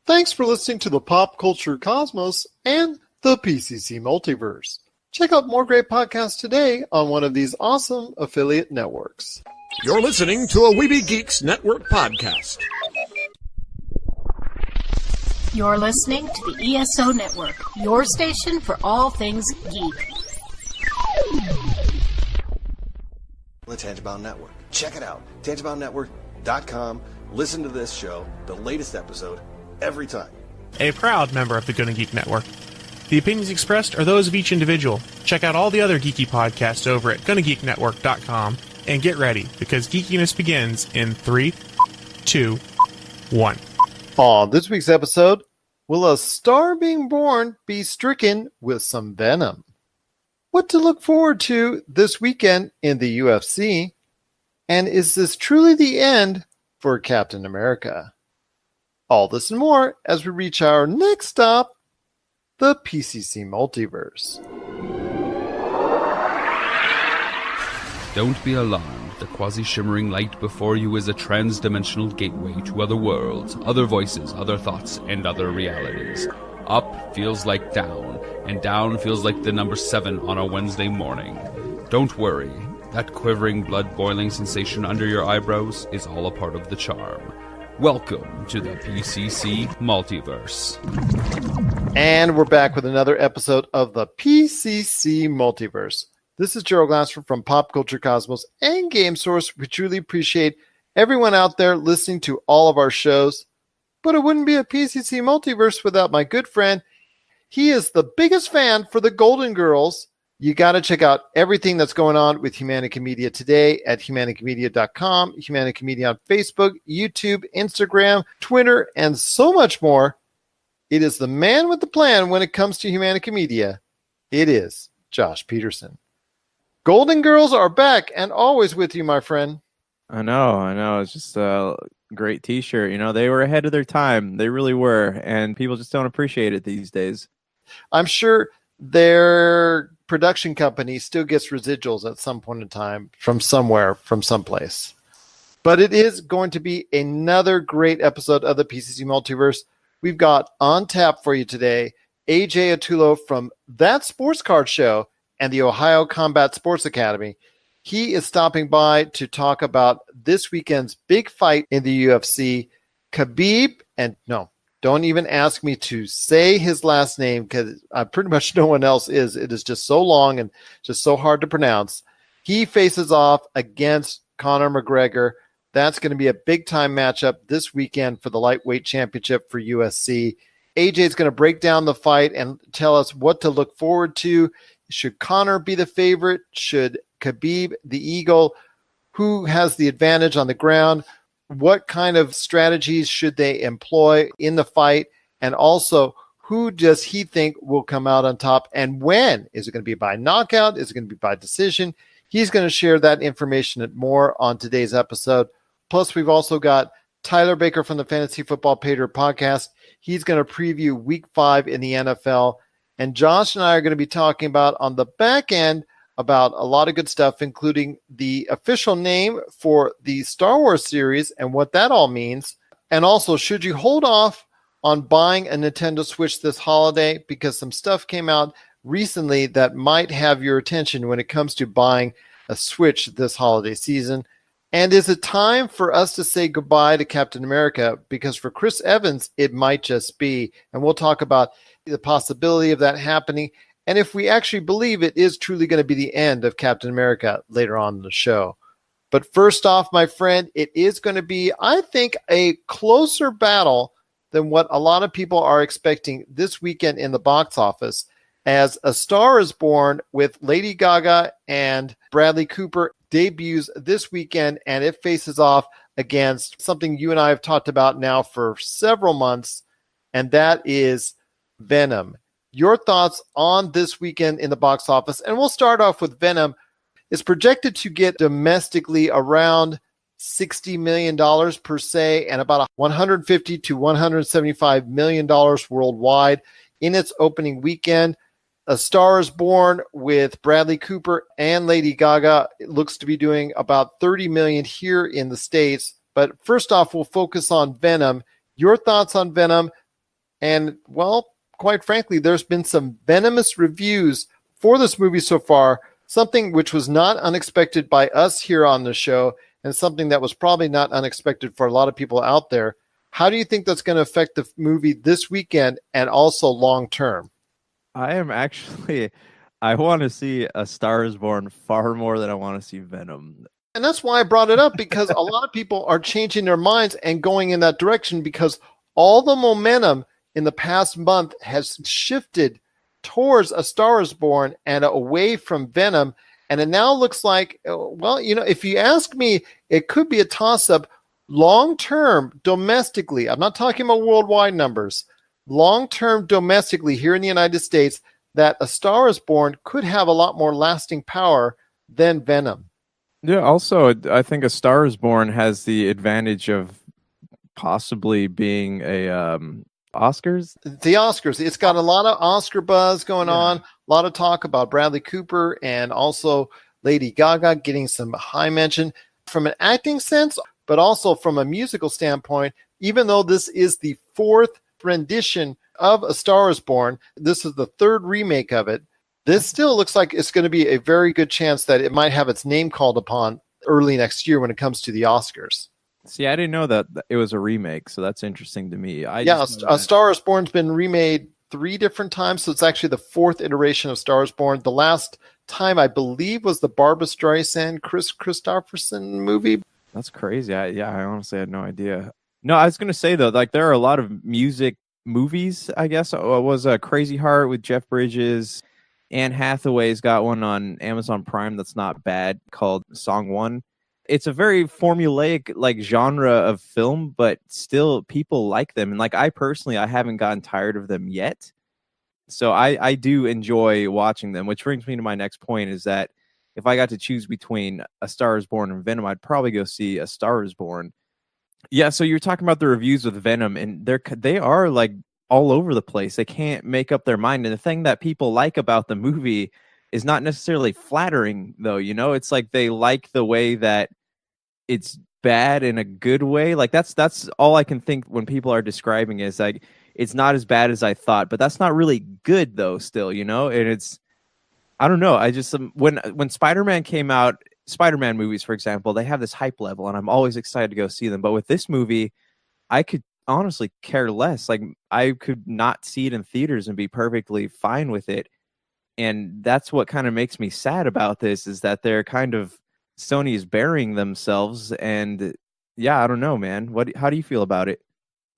Thanks for listening to the Pop Culture Cosmos and the PCC Multiverse. Check out more great podcasts today on one of these awesome affiliate networks. You're listening to a Weeby Geeks Network podcast. You're listening to the ESO Network, your station for all things geek. The Tangibound Network. Check it out. TangiboundNetwork.com. Listen to this show, the latest episode, every time. A proud member of the Gonna Geek Network. The opinions expressed are those of each individual. Check out all the other geeky podcasts over at GonnaGeekNetwork.com and get ready, because geekiness begins in 3, 2, 1. On this week's episode, will a star being born be stricken with some venom? What to look forward to this weekend in the UFC? And is this truly the end for Captain America? All this and more as we reach our next stop, the PCC Multiverse. Don't be alarmed. The quasi-shimmering light before you is a trans-dimensional gateway to other worlds, other voices, other thoughts, and other realities. Up feels like down, and down feels like the number 7 on a Wednesday morning. Don't worry. That quivering, blood-boiling sensation under your eyebrows is all a part of the charm. Welcome to the PCC Multiverse. And we're back with another episode of the PCC Multiverse. This is Gerald Glassford from Pop Culture Cosmos and Game Source. We truly appreciate everyone out there listening to all of our shows. But it wouldn't be a PCC Multiverse without my good friend. He is the biggest fan for the Golden Girls. You got to check out everything that's going on with Humanica Media today at humanicamedia.com, Humanica Media on Facebook, YouTube, Instagram, Twitter, and so much more. It is the man with the plan when it comes to Humanica Media. It is Josh Peterson. Golden Girls are back and always with you, my friend. I know. It's just a great t-shirt. You know, they were ahead of their time. They really were. And people just don't appreciate it these days. I'm sure their production company still gets residuals at some point in time from somewhere, from someplace. But it is going to be another great episode of the PCC Multiverse. We've got on tap for you today, AJ Autullo from That Sports Card Show and the Ohio Combat Sports Academy. He is stopping by to talk about this weekend's big fight in the UFC. Khabib, and no, don't even ask me to say his last name because pretty much no one else is. It is just so long and just so hard to pronounce. He faces off against Conor McGregor. That's going to be a big-time matchup this weekend for the lightweight championship for USC. AJ is going to break down the fight and tell us what to look forward to. Should Conor be the favorite? Should Khabib the eagle? Who has the advantage on the ground? What kind of strategies should they employ in the fight? And also, who does he think will come out on top? And when? Is it going to be by knockout? Is it going to be by decision? He's going to share that information and more on today's episode. Plus, we've also got Tyler Baker from the Fantasy Football Paydirt Podcast. He's going to preview Week 5 in the NFL. And Josh and I are going to be talking about on the back end about a lot of good stuff, including the official name for the Star Wars series and what that all means. And also, should you hold off on buying a Nintendo Switch this holiday? Because some stuff came out recently that might have your attention when it comes to buying a Switch this holiday season. And is it time for us to say goodbye to Captain America? Because for Chris Evans, it might just be. And we'll talk about the possibility of that happening. And if we actually believe it is truly going to be the end of Captain America later on in the show. But first off, my friend, it is going to be, I think, a closer battle than what a lot of people are expecting this weekend in the box office, as A Star is Born with Lady Gaga and Bradley Cooper debuts this weekend, and it faces off against something you and I have talked about now for several months, and that is Venom. Your thoughts on this weekend in the box office? And we'll start off with Venom. It's projected to get domestically around $60 million per se and about $150 to $175 million worldwide in its opening weekend. A Star is Born with Bradley Cooper and Lady Gaga, it looks to be doing about $30 million here in the States. But first off, we'll focus on Venom. Your thoughts on Venom, And, well, quite frankly, there's been some venomous reviews for this movie so far, something which was not unexpected by us here on the show and something that was probably not unexpected for a lot of people out there. How do you think that's going to affect the movie this weekend and also long term? I want to see A Star is Born far more than I want to see Venom. And that's why I brought it up, because a lot of people are changing their minds and going in that direction, because all the momentum in the past month has shifted towards A Star is Born and away from Venom. And it now looks like, well, if you ask me, it could be a toss-up long-term domestically. I'm not talking about worldwide numbers. Long-term domestically here in the United States, that A Star is Born could have a lot more lasting power than Venom. Yeah, also, I think A Star is Born has the advantage of possibly being a Oscars. The Oscars. It's got a lot of Oscar buzz going on, a lot of talk about Bradley Cooper and also Lady Gaga getting some high mention from an acting sense, but also from a musical standpoint. Even though this is the fourth rendition of A Star is Born, this is the third remake of it. This still looks like it's going to be a very good chance that it might have its name called upon early next year when it comes to the Oscars. See, I didn't know that it was a remake, so that's interesting to me. A Star is Born's been remade 3 different times, so it's actually the 4th iteration of Star is Born. The last time, I believe, was the Barbra Streisand, Chris Christopherson movie. That's crazy. I honestly had no idea. No, I was going to say, though, like there are a lot of music movies, I guess. It was Crazy Heart with Jeff Bridges. Anne Hathaway's got one on Amazon Prime that's not bad called Song 1. It's a very formulaic like genre of film, but still people like them. And like I personally, I haven't gotten tired of them yet. So I do enjoy watching them, which brings me to my next point is that if I got to choose between A Star is Born and Venom, I'd probably go see A Star is Born. Yeah, so you're talking about the reviews with Venom, and they are like all over the place. They can't make up their mind. And the thing that people like about the movie is not necessarily flattering, though. It's like they like the way that it's bad in a good way. Like that's all I can think when people are describing it, is like it's not as bad as I thought, but that's not really good though. Still, and it's I don't know. I just when Spider-Man came out, Spider-Man movies, for example, they have this hype level, and I'm always excited to go see them. But with this movie, I could honestly care less. Like I could not see it in theaters and be perfectly fine with it. And that's what kind of makes me sad about this, is that they're kind of Sony is burying themselves. And yeah, I don't know, man. How do you feel about it?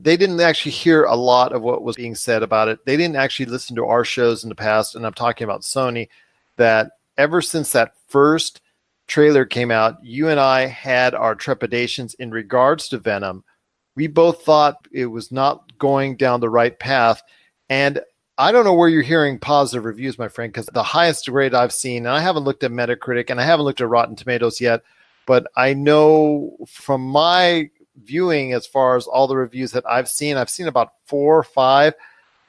They didn't actually hear a lot of what was being said about it. They didn't actually listen to our shows in the past. And I'm talking about Sony, that ever since that first trailer came out, you and I had our trepidations in regards to Venom. We both thought it was not going down the right path. And I don't know where you're hearing positive reviews, my friend, because the highest grade I've seen, and I haven't looked at Metacritic and I haven't looked at Rotten Tomatoes yet, but I know from my viewing, as far as all the reviews that I've seen about 4 or 5.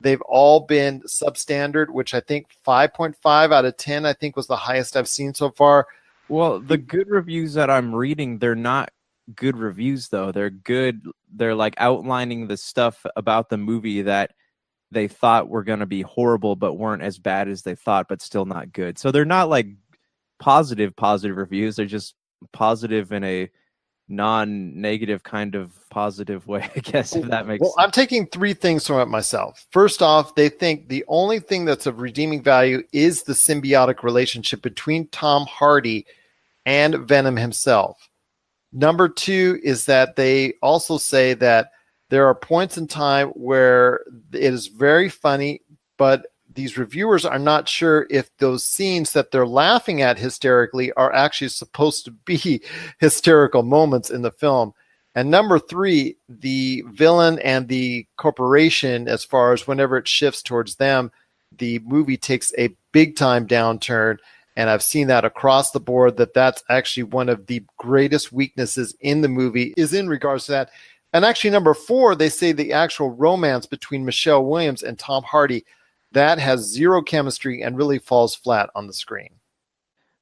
They've all been substandard, which I think 5.5 out of 10, I think was the highest I've seen so far. Well, the good reviews that I'm reading, they're not good reviews, though. They're good. They're like outlining the stuff about the movie that they thought were going to be horrible, but weren't as bad as they thought, but still not good. So they're not like positive reviews. They're just positive in a non-negative kind of positive way, I guess, if that makes sense. I'm taking 3 things from it myself. First off, they think the only thing that's of redeeming value is the symbiotic relationship between Tom Hardy and Venom himself. Number 2 is that they also say that there are points in time where it is very funny, but these reviewers are not sure if those scenes that they're laughing at hysterically are actually supposed to be hysterical moments in the film. And number 3, the villain and the corporation, as far as whenever it shifts towards them, the movie takes a big time downturn. And I've seen that across the board, that's actually one of the greatest weaknesses in the movie is in regards to that. And actually, number 4, they say the actual romance between Michelle Williams and Tom Hardy, that has 0 chemistry and really falls flat on the screen.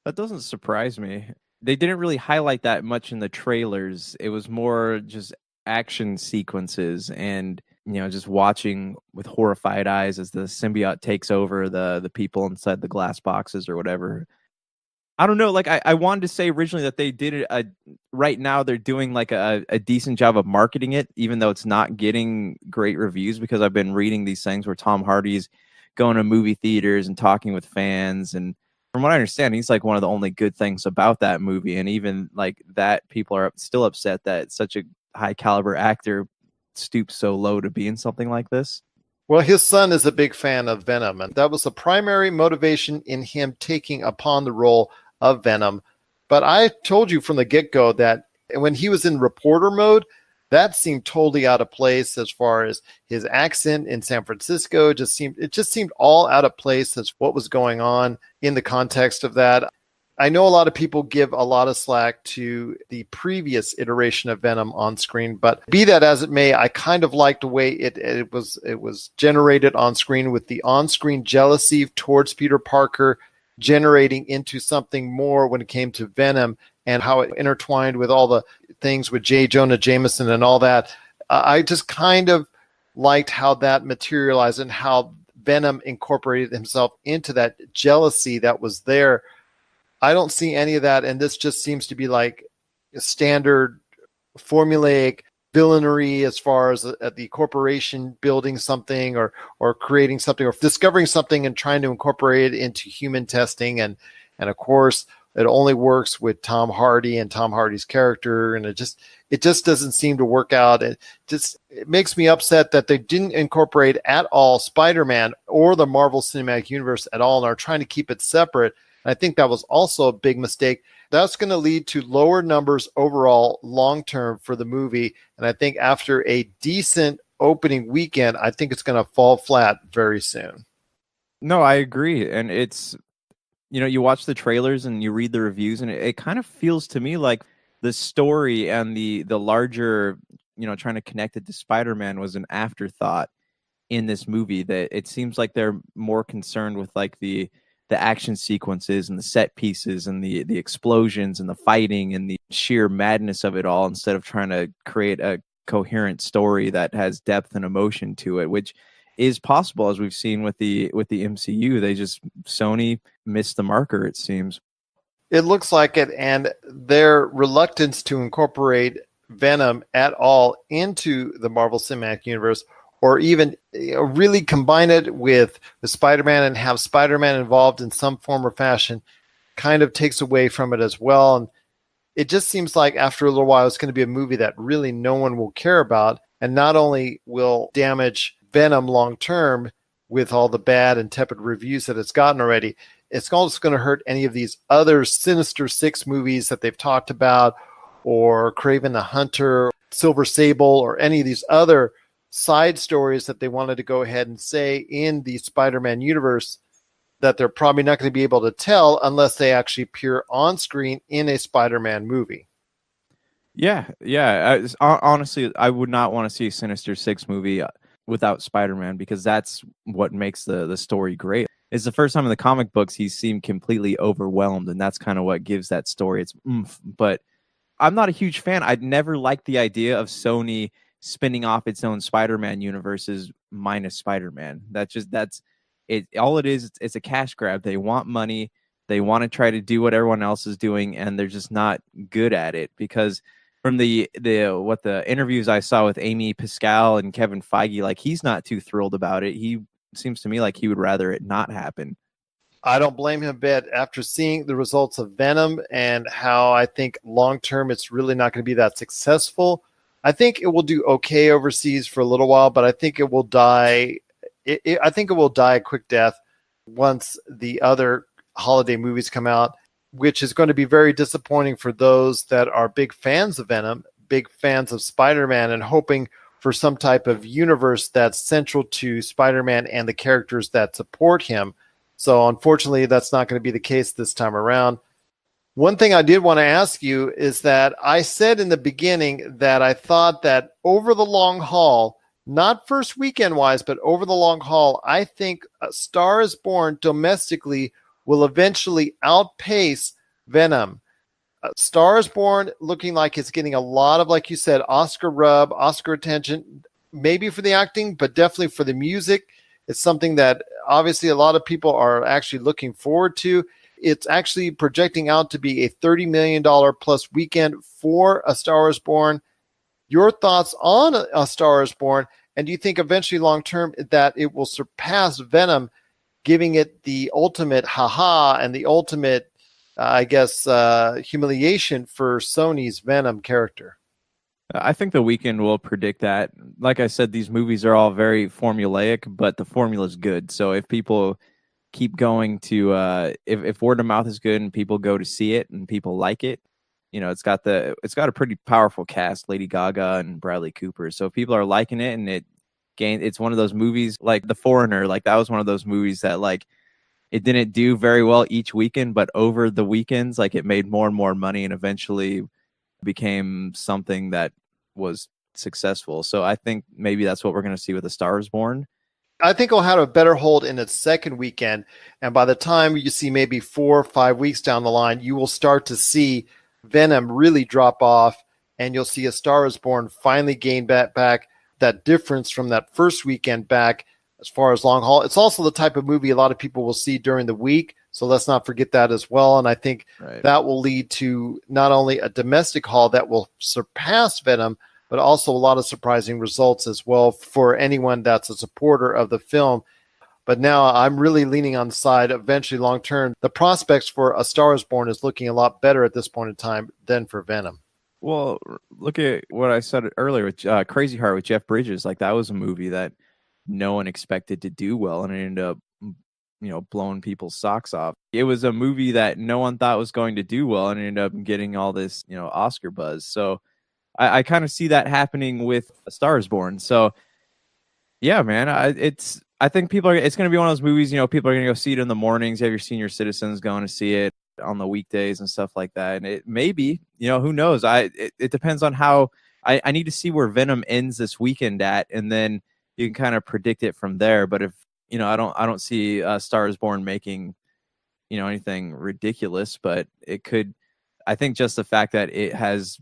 That doesn't surprise me. They didn't really highlight that much in the trailers. It was more just action sequences. And just watching with horrified eyes as the symbiote takes over the people inside the glass boxes or whatever. I don't know. Like I wanted to say originally that they did it. Right now they're doing like a decent job of marketing it, even though it's not getting great reviews, because I've been reading these things where Tom Hardy's going to movie theaters and talking with fans. And from what I understand, he's like one of the only good things about that movie. And even like that, people are still upset that such a high caliber actor stoops so low to be in something like this. Well, his son is a big fan of Venom, and that was the primary motivation in him taking upon the role of Venom. But I told you from the get-go that when he was in reporter mode, that seemed totally out of place as far as his accent in San Francisco. It just seemed all out of place as what was going on in the context of that. I know a lot of people give a lot of slack to the previous iteration of Venom on screen, but be that as it may, I kind of liked the way it was generated on screen, with the on-screen jealousy towards Peter Parker generating into something more when it came to Venom, and how it intertwined with all the things with J. Jonah Jameson and all that. I just kind of liked how that materialized and how Venom incorporated himself into that jealousy that was there. I don't see any of that, and this just seems to be like a standard formulaic villainy as far as the corporation building something or creating something or discovering something and trying to incorporate it into human testing. And of course, it only works with Tom Hardy and Tom Hardy's character, and it just doesn't seem to work out. It makes me upset that they didn't incorporate at all Spider-Man or the Marvel Cinematic Universe at all and are trying to keep it separate. I think that was also a big mistake. That's going to lead to lower numbers overall long-term for the movie. And I think after a decent opening weekend, I think it's going to fall flat very soon. No, I agree. And it's, you watch the trailers and you read the reviews, and it kind of feels to me like the story and the larger, trying to connect it to Spider-Man was an afterthought in this movie. That it seems like they're more concerned with like the action sequences and the set pieces and the explosions and the fighting and the sheer madness of it all, instead of trying to create a coherent story that has depth and emotion to it, which is possible, as we've seen with the MCU. Sony missed the marker, it seems. It looks like it, and their reluctance to incorporate Venom at all into the Marvel Cinematic Universe, or even really combine it with the Spider-Man and have Spider-Man involved in some form or fashion, kind of takes away from it as well. And it just seems like after a little while, it's going to be a movie that really no one will care about, and not only will damage Venom long-term with all the bad and tepid reviews that it's gotten already, it's also going to hurt any of these other Sinister Six movies that they've talked about, or Kraven the Hunter, Silver Sable, or any of these other side stories that they wanted to go ahead and say in the Spider-Man universe that they're probably not going to be able to tell unless they actually appear on screen in a Spider-Man movie. Yeah. Honestly, I would not want to see a Sinister Six movie without Spider-Man, because that's what makes the story great. It's the first time in the comic books he seemed completely overwhelmed, and that's kind of what gives that story its oomph. But I'm not a huge fan. I'd never liked the idea of Sony spinning off its own Spider-Man universes minus Spider-Man. That's it. All it is, it's a cash grab. They want money. They want to try to do what everyone else is doing, and they're just not good at it. Because from the interviews I saw with Amy Pascal and Kevin Feige, like, he's not too thrilled about it. He seems to me like he would rather it not happen. I don't blame him a bit. After seeing the results of Venom and how I think long-term it's really not going to be that successful, I think it will do okay overseas for a little while, but I think it will die. I think it will die a quick death once the other holiday movies come out, which is going to be very disappointing for those that are big fans of Venom, big fans of Spider-Man, and hoping for some type of universe that's central to Spider-Man and the characters that support him. So unfortunately, that's not going to be the case this time around. One thing I did want to ask you is that I said in the beginning that I thought that over the long haul, not first weekend wise, but over the long haul, I think A Star is Born domestically will eventually outpace Venom. A Star is Born looking like it's getting a lot of, like you said, Oscar rub, Oscar attention. maybe for the acting, but definitely for the music. It's something that obviously a lot of people are actually looking forward to. It's actually projecting out to be a $30 million plus weekend for A Star Is Born. Your thoughts on A Star Is Born? And do you think eventually long term that it will surpass Venom, giving it the ultimate haha and the ultimate, humiliation for Sony's Venom character? I think the weekend will predict that. Like I said, these movies are all very formulaic, but the formula is good. So if people keep going to, if word of mouth is good and people go to see it and people like it, it's got a pretty powerful cast, Lady Gaga and Bradley Cooper. So if people are liking it and it's one of those movies like The Foreigner, like that was one of those movies that like it didn't do very well each weekend, but over the weekends, like it made more and more money and eventually became something that was successful. So I think maybe that's what we're going to see with A Star Is Born. I think it'll have a better hold in its second weekend. And by the time you see maybe 4 or 5 weeks down the line, you will start to see Venom really drop off, and you'll see A Star Is Born finally gain back that difference from that first weekend back as far as long haul. It's also the type of movie a lot of people will see during the week. So let's not forget that as well. And I think that will lead to not only a domestic haul that will surpass Venom, but also a lot of surprising results as well for anyone that's a supporter of the film. But now I'm really leaning on the side, eventually long term, the prospects for A Star Is Born is looking a lot better at this point in time than for Venom. Well, look at what I said earlier with Crazy Heart with Jeff Bridges. Like that was a movie that no one expected to do well, and it ended up blowing people's socks off. It was a movie that no one thought was going to do well, and it ended up getting all this Oscar buzz. So I kind of see that happening with A Star Is Born. So yeah, man, I think it's going to be one of those movies, people are going to go see it in the mornings. You have your senior citizens going to see it on the weekdays and stuff like that. And it maybe, who knows? It depends on how I need to see where Venom ends this weekend at, and then you can kind of predict it from there. But if, I don't see Star Is Born making, anything ridiculous, but it could. I think just the fact that it has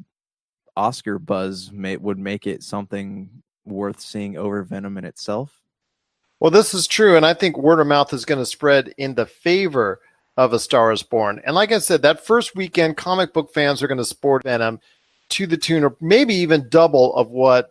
Oscar buzz would make it something worth seeing over Venom in itself. Well, this is true, and I think word of mouth is going to spread in the favor of A Star Is Born. And like I said, that first weekend, comic book fans are going to support Venom to the tune of maybe even double of what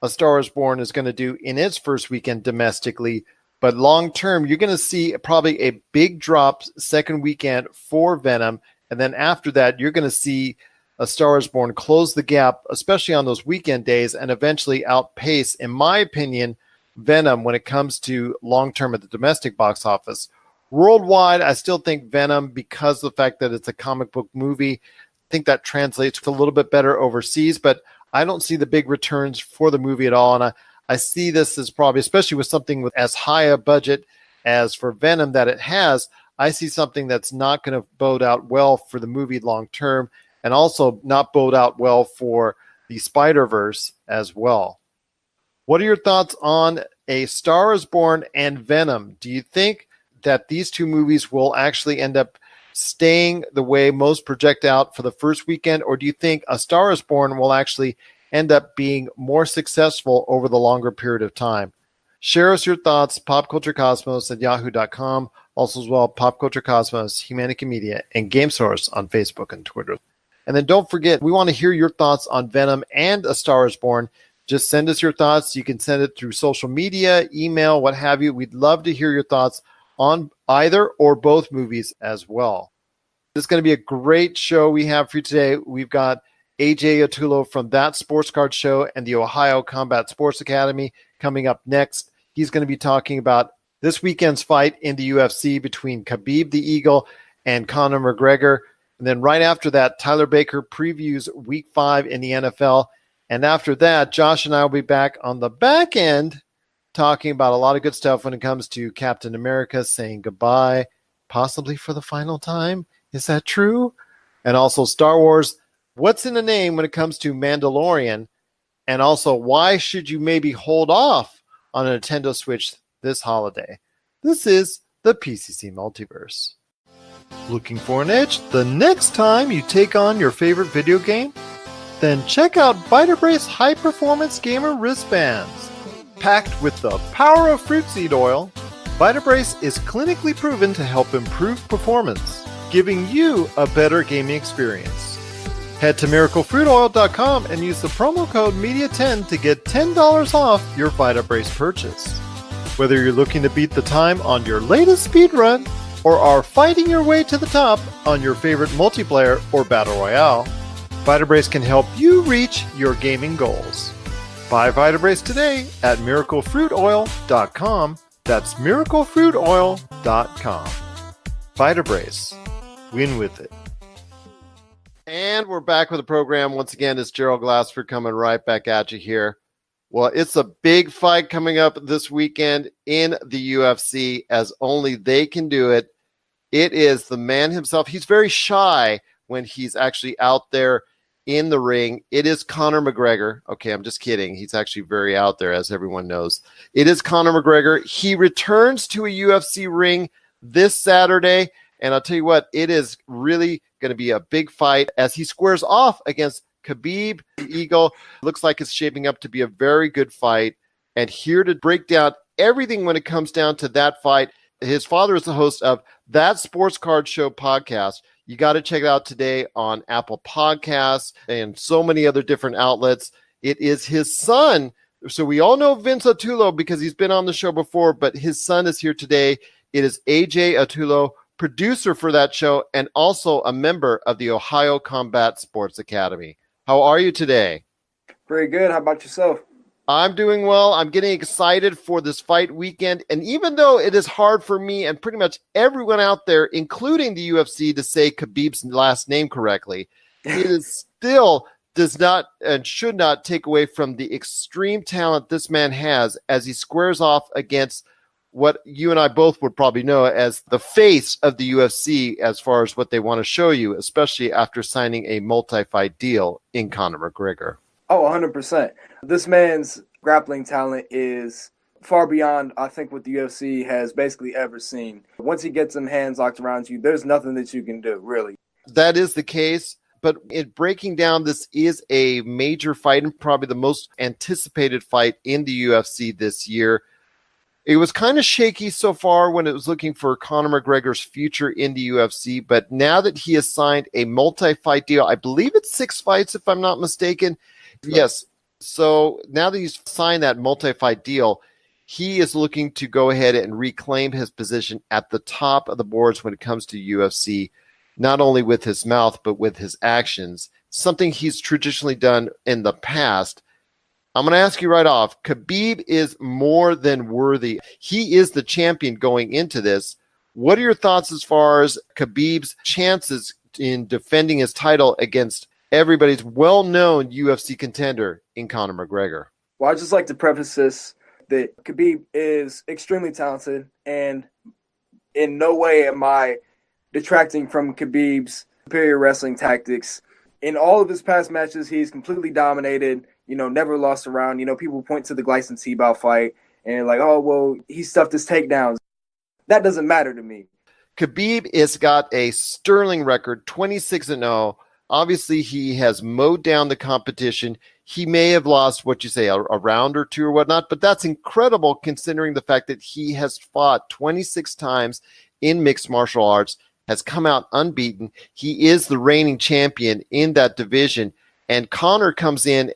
A Star Is Born is going to do in its first weekend domestically. But long term, you're going to see probably a big drop second weekend for Venom. And then after that, you're going to see A Star Is Born close the gap, especially on those weekend days, and eventually outpace, in my opinion, Venom when it comes to long term at the domestic box office. Worldwide, I still think Venom, because of the fact that it's a comic book movie, I think that translates a little bit better overseas, but I don't see the big returns for the movie at all. And I see this as probably, especially with something with as high a budget as for Venom that it has, I see something that's not going to bode out well for the movie long term, and also not bode out well for the Spider-Verse as well. What are your thoughts on A Star Is Born and Venom? Do you think that these two movies will actually end up staying the way most project out for the first weekend, or do you think A Star Is Born will actually end up being more successful over the longer period of time? Share us your thoughts, popculturecosmos@yahoo.com, also as well Pop Culture Cosmos, Humanica Media, and Game Source on Facebook and Twitter. And then don't forget, we want to hear your thoughts on Venom and A Star Is Born. Just send us your thoughts. You can send it through social media, email, what have you. We'd love to hear your thoughts on either or both movies as well. This is going to be a great show we have for you today. We've got AJ Autullo from That Sports Card Show and the Ohio Combat Sports Academy coming up next. He's going to be talking about this weekend's fight in the UFC between Khabib the Eagle and Conor McGregor. And then right after that, Tyler Baker previews Week 5 in the NFL. And after that, Josh and I will be back on the back end talking about a lot of good stuff when it comes to Captain America saying goodbye, possibly for the final time. Is that true? And also Star Wars, what's in the name when it comes to Mandalorian? And also, why should you maybe hold off on a Nintendo Switch this holiday? This is the PCC Multiverse. Looking for an edge the next time you take on your favorite video game? Then check out Vitabrace High Performance Gamer Wristbands. Packed with the power of fruit seed oil, Vitabrace is clinically proven to help improve performance, giving you a better gaming experience. Head to miraclefruitoil.com and use the promo code MEDIA10 to get $10 off your Vitabrace purchase. Whether you're looking to beat the time on your latest speed run or are fighting your way to the top on your favorite multiplayer or battle royale, Vitabrace can help you reach your gaming goals. Buy Vitabrace today at miraclefruitoil.com. That's miraclefruitoil.com. Vitabrace. Win with it. And we're back with the program. Once again, it's Gerald Glassford coming right back at you here. Well, it's a big fight coming up this weekend in the UFC, as only they can do it. It is the man himself. He's very shy when he's actually out there in the ring. It is Conor McGregor. Okay, I'm just kidding. He's actually very out there, as everyone knows. It is Conor McGregor. He returns to a UFC ring this Saturday, and I'll tell you what, it is really going to be a big fight as he squares off against Khabib, the Eagle. Looks like it's shaping up to be a very good fight. And here to break down everything when it comes down to that fight, his father is the host of That Sports Card Show podcast. You got to check it out today on Apple Podcasts and so many other different outlets. It is his son. So we all know Vince Autullo because he's been on the show before, but his son is here today. It is AJ Autullo, producer for that show and also a member of the Ohio Combat Sports Academy. How are you today? Very good. How about yourself? I'm doing well. I'm getting excited for this fight weekend. And even though it is hard for me and pretty much everyone out there, including the UFC, to say Khabib's last name correctly, it is still does not and should not take away from the extreme talent this man has as he squares off against what you and I both would probably know as the face of the UFC as far as what they want to show you, especially after signing a multi-fight deal in Conor McGregor. Oh, 100%. This man's grappling talent is far beyond, I think, what the UFC has basically ever seen. Once he gets some hands locked around you, there's nothing that you can do, really. That is the case. But in breaking down, this is a major fight and probably the most anticipated fight in the UFC this year. It was kind of shaky so far when it was looking for Conor McGregor's future in the UFC, but now that he has signed a multi-fight deal, I believe it's 6 fights if I'm not mistaken. Yes. So now that he's signed that multi-fight deal, he is looking to go ahead and reclaim his position at the top of the boards when it comes to UFC, not only with his mouth, but with his actions, something he's traditionally done in the past. I'm going to ask you right off, Khabib is more than worthy. He is the champion going into this. What are your thoughts as far as Khabib's chances in defending his title against everybody's well-known UFC contender in Conor McGregor? Well, I'd just like to preface this that Khabib is extremely talented, and in no way am I detracting from Khabib's superior wrestling tactics. In all of his past matches, he's completely dominated, never lost a round. People point to the Gleison Tebow fight and like, oh, well, he stuffed his takedowns. That doesn't matter to me. Khabib has got a sterling record, 26-0. Obviously, he has mowed down the competition. He may have lost, a round or two or whatnot, but that's incredible considering the fact that he has fought 26 times in mixed martial arts, has come out unbeaten. He is the reigning champion in that division. And Conor comes in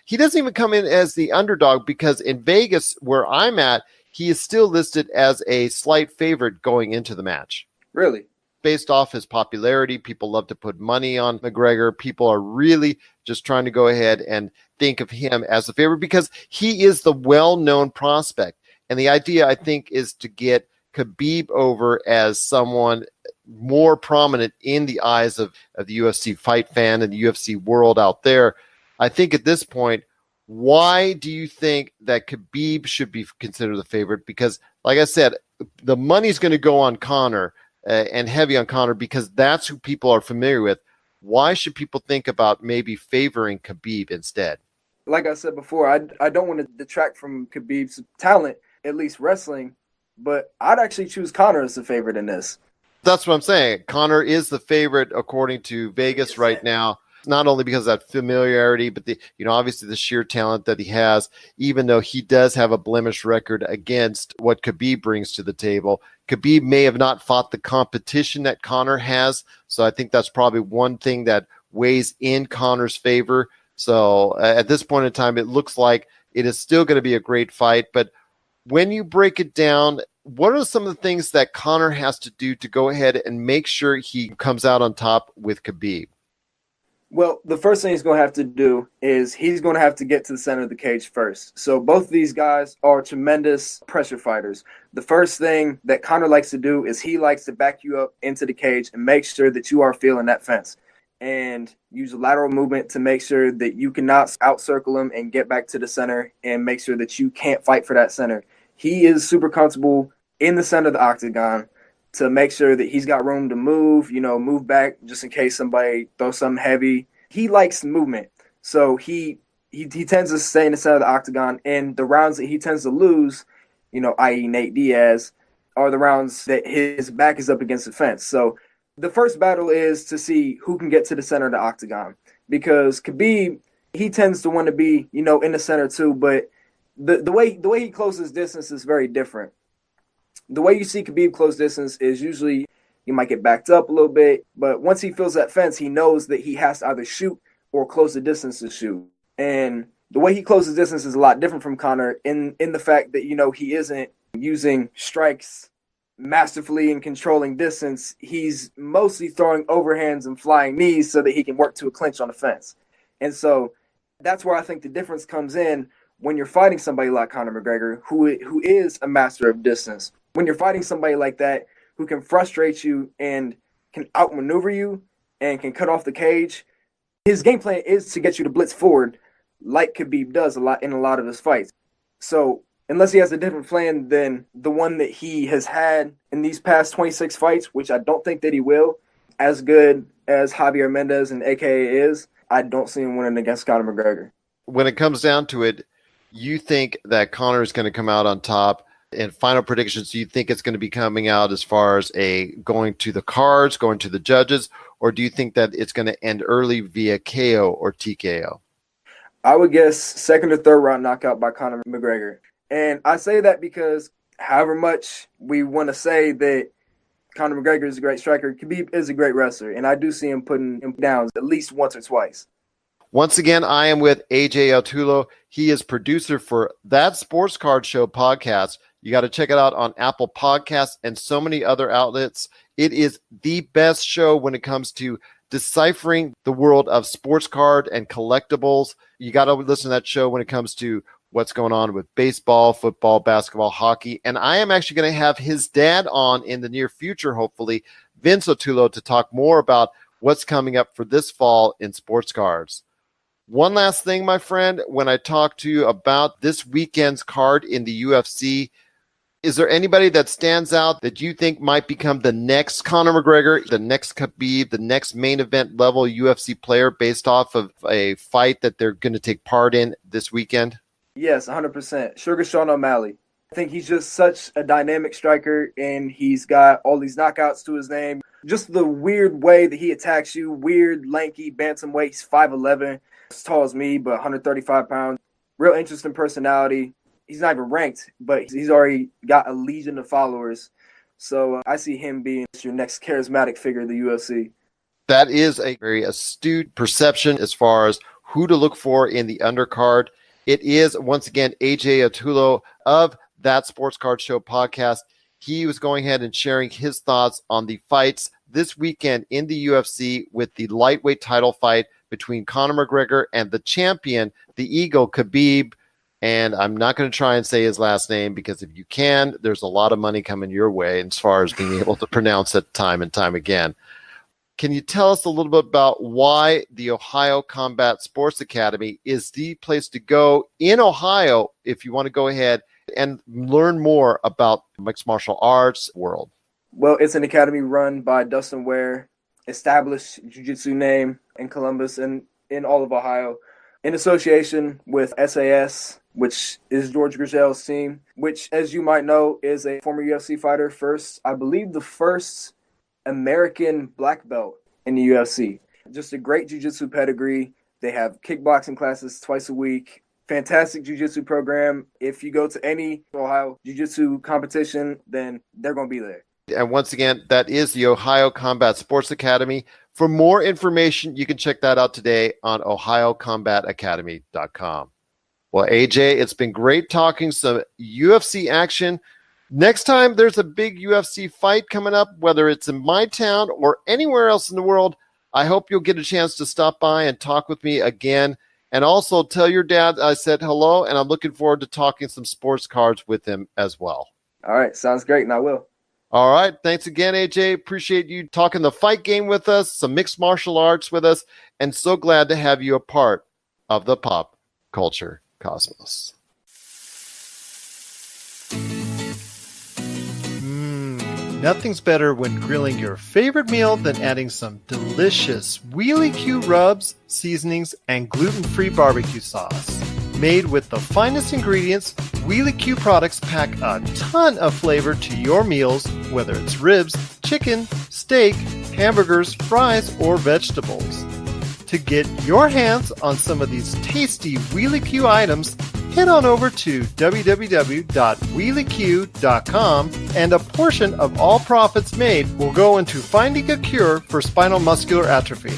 he doesn't even come in as the underdog because in Vegas, where I'm at, he is still listed as a slight favorite going into the match. Really? Based off his popularity, people love to put money on McGregor. People are really just trying to go ahead and think of him as a favorite because he is the well-known prospect. And the idea, I think, is to get Khabib over as someone more prominent in the eyes of the UFC fight fan and the UFC world out there. I think at this point, why do you think that Khabib should be considered the favorite? Because, like I said, the money's going to go on Conor and heavy on Conor because that's who people are familiar with. Why should people think about maybe favoring Khabib instead? Like I said before, I don't want to detract from Khabib's talent, at least wrestling, but I'd actually choose Conor as the favorite in this. That's what I'm saying. Conor is the favorite according to Vegas right now. not only because of that familiarity, but obviously the sheer talent that he has, even though he does have a blemished record against what Khabib brings to the table. Khabib may have not fought the competition that Conor has, so I think that's probably one thing that weighs in Conor's favor. So at this point in time, it looks like it is still going to be a great fight. But when you break it down, what are some of the things that Conor has to do to go ahead and make sure he comes out on top with Khabib? Well, the first thing he's going to have to do is he's going to have to get to the center of the cage first. So both of these guys are tremendous pressure fighters. The first thing that Conor likes to do is he likes to back you up into the cage and make sure that you are feeling that fence, and use a lateral movement to make sure that you cannot outcircle him and get back to the center and make sure that you can't fight for that center. He is super comfortable in the center of the octagon to make sure that he's got room to move, move back just in case somebody throws something heavy. He likes movement. So he tends to stay in the center of the octagon, and the rounds that he tends to lose, i.e. Nate Diaz, are the rounds that his back is up against the fence. So the first battle is to see who can get to the center of the octagon, because Khabib, he tends to want to be, in the center too, but the way he closes distance is very different. The way you see Khabib close distance is usually he might get backed up a little bit, but once he feels that fence, he knows that he has to either shoot or close the distance to shoot. And the way he closes distance is a lot different from Conor in the fact that, he isn't using strikes masterfully and controlling distance. He's mostly throwing overhands and flying knees so that he can work to a clinch on the fence. And so that's where I think the difference comes in when you're fighting somebody like Conor McGregor, who is a master of distance. When you're fighting somebody like that who can frustrate you and can outmaneuver you and can cut off the cage, his game plan is to get you to blitz forward like Khabib does a lot of his fights. So unless he has a different plan than the one that he has had in these past 26 fights, which I don't think that he will, as good as Javier Mendez and AKA is, I don't see him winning against Conor McGregor. When it comes down to it, you think that Conor is going to come out on top? And final predictions, do you think it's going to be coming out as far as going to the cards, going to the judges, or do you think that it's going to end early via KO or TKO? I would guess second or third round knockout by Conor McGregor. And I say that because however much we want to say that Conor McGregor is a great striker, Khabib is a great wrestler, and I do see him putting him down at least once or twice. Once again, I am with AJ Autullo. He is producer for That Sports Card Show podcast. You got to check it out on Apple Podcasts and so many other outlets. It is the best show when it comes to deciphering the world of sports card and collectibles. You got to listen to that show when it comes to what's going on with baseball, football, basketball, hockey. And I am actually going to have his dad on in the near future, hopefully, Vince Autullo, to talk more about what's coming up for this fall in sports cards. One last thing, my friend, when I talk to you about this weekend's card in the UFC, is there anybody that stands out that you think might become the next Conor McGregor, the next Khabib, the next main event level UFC player based off of a fight that they're going to take part in this weekend? Yes, 100%. Sugar Sean O'Malley. I think he's just such a dynamic striker, and he's got all these knockouts to his name. Just the weird way that he attacks you, weird, lanky, bantamweight. He's 5'11", as tall as me, but 135 pounds. Real interesting personality. He's not even ranked, but he's already got a legion of followers. So I see him being your next charismatic figure of the UFC. That is a very astute perception as far as who to look for in the undercard. It is, once again, AJ Autullo of That Sports Card Show podcast. He was going ahead and sharing his thoughts on the fights this weekend in the UFC with the lightweight title fight between Conor McGregor and the champion, the Eagle, Khabib. And I'm not going to try and say his last name because if you can, there's a lot of money coming your way as far as being able to pronounce it time and time again. Can you tell us a little bit about why the Ohio Combat Sports Academy is the place to go in Ohio if you want to go ahead and learn more about mixed martial arts world? Well, it's an academy run by Dustin Ware, established jiu-jitsu name in Columbus and in all of Ohio, in association with SAS, which is George Grisel's team, which, as you might know, is a former UFC fighter, I believe the first American black belt in the UFC. Just a great jiu-jitsu pedigree. They have kickboxing classes twice a week. Fantastic jiu-jitsu program. If you go to any Ohio jiu-jitsu competition, then they're going to be there. And once again, that is the Ohio Combat Sports Academy. For more information, you can check that out today on ohiocombatacademy.com. Well, AJ, it's been great talking some UFC action. Next time there's a big UFC fight coming up, whether it's in my town or anywhere else in the world, I hope you'll get a chance to stop by and talk with me again. And also tell your dad I said hello, and I'm looking forward to talking some sports cards with him as well. All right. Sounds great, and I will. All right. Thanks again, AJ. Appreciate you talking the fight game with us, some mixed martial arts with us, and so glad to have you a part of the pop culture cosmos. Nothing's better when grilling your favorite meal than adding some delicious Wheelie Q rubs, seasonings, and gluten-free barbecue sauce. Made with the finest ingredients, Wheelie Q products pack a ton of flavor to your meals, whether it's ribs, chicken, steak, hamburgers, fries, or vegetables. To get your hands on some of these tasty Wheelie Q items, head on over to www.wheelieq.com, and a portion of all profits made will go into finding a cure for spinal muscular atrophy.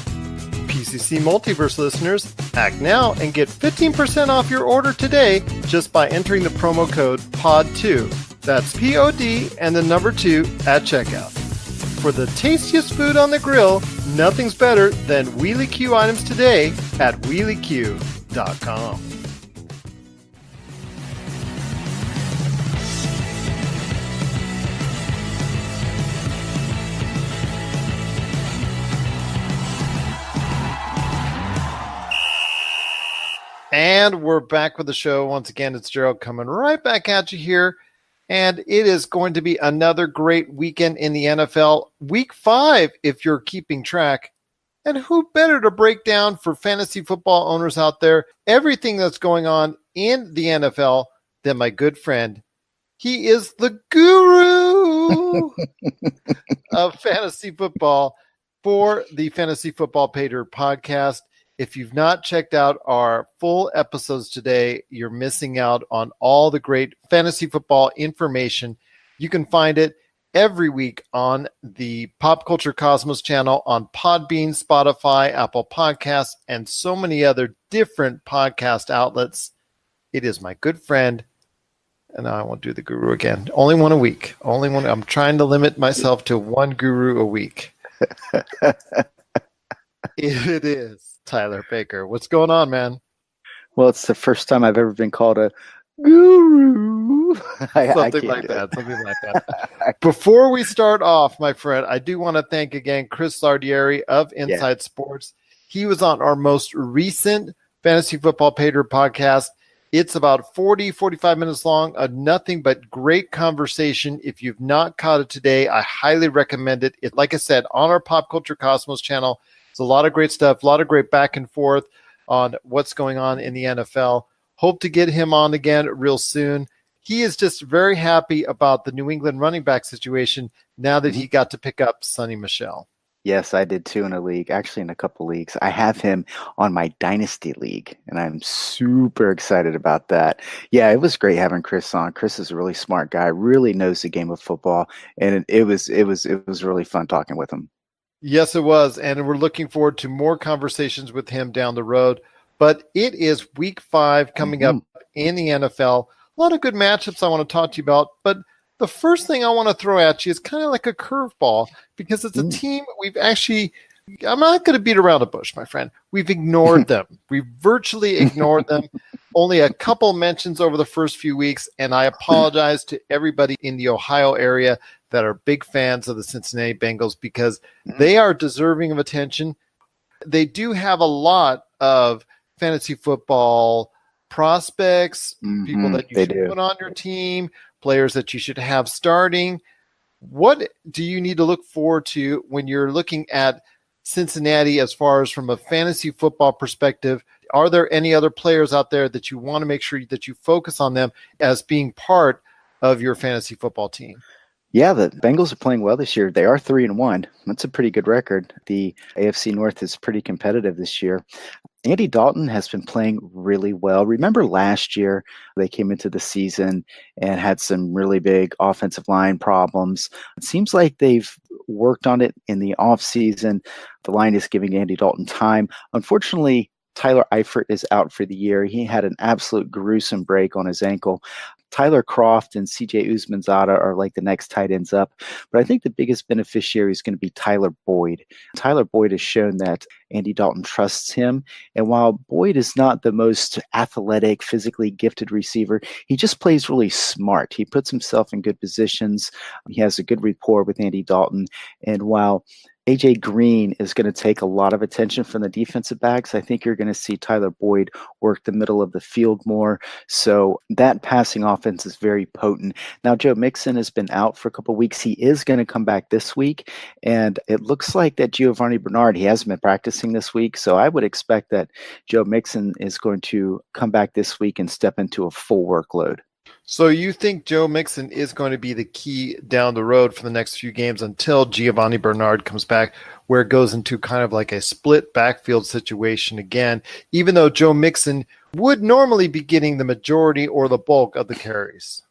PCC Multiverse listeners, act now and get 15% off your order today just by entering the promo code POD2. That's POD and the number 2 at checkout. For the tastiest food on the grill, nothing's better than Wheelie Q items today at wheelieq.com. And we're back with the show. Once again, it's Gerald coming right back at you here. And it is going to be another great weekend in the NFL. Week 5, if you're keeping track. And who better to break down for fantasy football owners out there everything that's going on in the NFL than my good friend. He is the guru of fantasy football for the Fantasy Football Paydirt Podcast. If you've not checked out our full episodes today, you're missing out on all the great fantasy football information. You can find it every week on the Pop Culture Cosmos channel on Podbean, Spotify, Apple Podcasts, and so many other different podcast outlets. It is my good friend, and I won't do the guru again. Only one a week. Only one. I'm trying to limit myself to one guru a week. It is Tyler Baker. What's going on, man? Well, it's the first time I've ever been called a guru. Something like that. Before we start off, my friend, I do want to thank again Chris Sardieri of Inside Sports. He was on our most recent Fantasy Football Paydirt podcast. It's about 45 minutes long of nothing but great conversation. If you've not caught it today, I highly recommend it. Like I said, on our Pop Culture Cosmos channel, it's a lot of great stuff, a lot of great back and forth on what's going on in the NFL. Hope to get him on again real soon. He is just very happy about the New England running back situation now that he got to pick up Sonny Michel. Yes, I did too in a league, actually in a couple leagues. I have him on my Dynasty League, and I'm super excited about that. Yeah, it was great having Chris on. Chris is a really smart guy, really knows the game of football, and it was really fun talking with him. Yes, it was. And we're looking forward to more conversations with him down the road. But it is week 5 coming up in the NFL. A lot of good matchups I want to talk to you about. But the first thing I want to throw at you is kind of like a curveball because it's a team we've actually – I'm not going to beat around the bush, my friend. We've ignored them. We've virtually ignored them. Only a couple mentions over the first few weeks, and I apologize to everybody in the Ohio area that are big fans of the Cincinnati Bengals because they are deserving of attention. They do have a lot of fantasy football prospects, people that you should put on your team, players that you should have starting. What do you need to look forward to when you're looking at Cincinnati as far as from a fantasy football perspective? Are there any other players out there that you want to make sure that you focus on them as being part of your fantasy football team? Yeah, the Bengals are playing well this year. They are 3-1. That's a pretty good record. The AFC North is pretty competitive this year. Andy Dalton has been playing really well. Remember last year, they came into the season and had some really big offensive line problems. It seems like they've worked on it in the offseason. The line is giving Andy Dalton time. Unfortunately, Tyler Eifert is out for the year. He had an absolute gruesome break on his ankle. Tyler Croft and CJ Uzmanzada are like the next tight ends up. But I think the biggest beneficiary is going to be Tyler Boyd. Tyler Boyd has shown that Andy Dalton trusts him. And while Boyd is not the most athletic, physically gifted receiver, he just plays really smart. He puts himself in good positions. He has a good rapport with Andy Dalton. And while AJ Green is going to take a lot of attention from the defensive backs, I think you're going to see Tyler Boyd work the middle of the field more. So that passing offense is very potent. Now, Joe Mixon has been out for a couple of weeks. He is going to come back this week. And it looks like that Giovanni Bernard, he hasn't been practicing this week. So I would expect that Joe Mixon is going to come back this week and step into a full workload. So you think Joe Mixon is going to be the key down the road for the next few games until Giovanni Bernard comes back, where it goes into kind of like a split backfield situation again, even though Joe Mixon would normally be getting the majority or the bulk of the carries?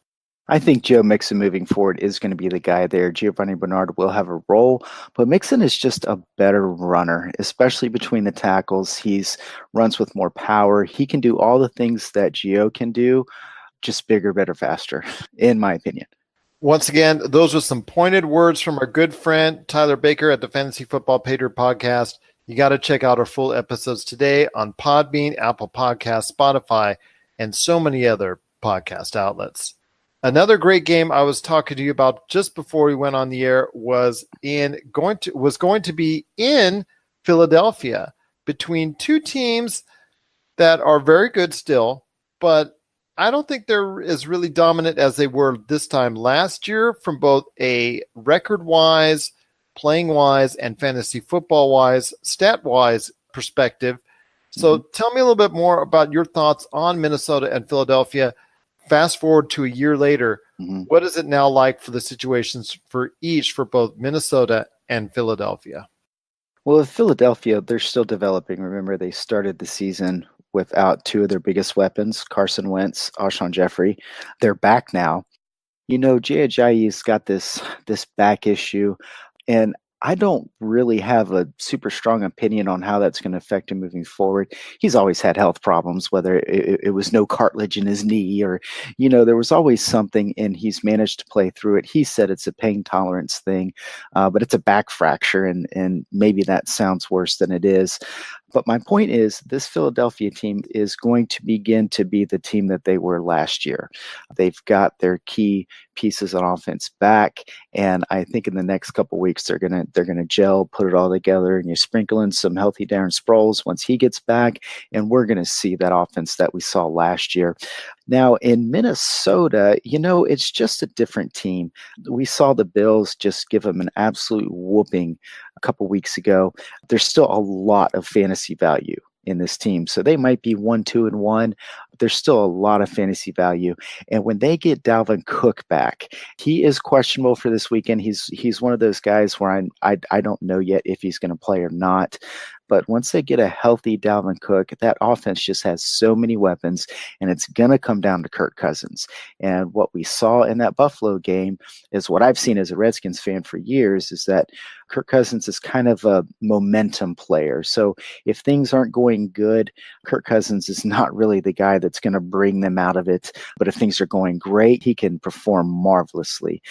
I think Joe Mixon moving forward is going to be the guy there. Giovanni Bernard will have a role, but Mixon is just a better runner, especially between the tackles. He's runs with more power. He can do all the things that Gio can do, just bigger, better, faster, in my opinion. Once again, those are some pointed words from our good friend Tyler Baker at the Fantasy Football Paydirt Podcast. You got to check out our full episodes today on Podbean, Apple Podcasts, Spotify, and so many other podcast outlets. Another great game I was talking to you about just before we went on the air was going to be in Philadelphia between two teams that are very good still, but I don't think they're as really dominant as they were this time last year from both a record-wise, playing-wise, and fantasy football-wise, stat-wise perspective. So tell me a little bit more about your thoughts on Minnesota and Philadelphia. Fast forward to a year later, what is it now like for the situations for both Minnesota and Philadelphia? Well, with Philadelphia, they're still developing. Remember, they started the season without two of their biggest weapons, Carson Wentz, Alshon Jeffrey. They're back now. You know, Jay Ajayi's got this back issue, and I don't really have a super strong opinion on how that's going to affect him moving forward. He's always had health problems, whether it was no cartilage in his knee or, there was always something, and he's managed to play through it. He said it's a pain tolerance thing, but it's a back fracture, and maybe that sounds worse than it is. But my point is, this Philadelphia team is going to begin to be the team that they were last year. They've got their key pieces on offense back, and I think in the next couple of weeks they're gonna gel, put it all together, and you sprinkle in some healthy Darren Sproles once he gets back, and we're gonna see that offense that we saw last year. Now in Minnesota, it's just a different team. We saw the Bills just give them an absolute whooping a couple weeks ago. There's still a lot of fantasy value in this team. So they might be 1-2-1. But there's still a lot of fantasy value. And when they get Dalvin Cook back, he is questionable for this weekend. He's one of those guys where I don't know yet if he's going to play or not. But once they get a healthy Dalvin Cook, that offense just has so many weapons, and it's going to come down to Kirk Cousins. And what we saw in that Buffalo game is what I've seen as a Redskins fan for years, is that Kirk Cousins is kind of a momentum player. So if things aren't going good, Kirk Cousins is not really the guy that's going to bring them out of it. But if things are going great, he can perform marvelously.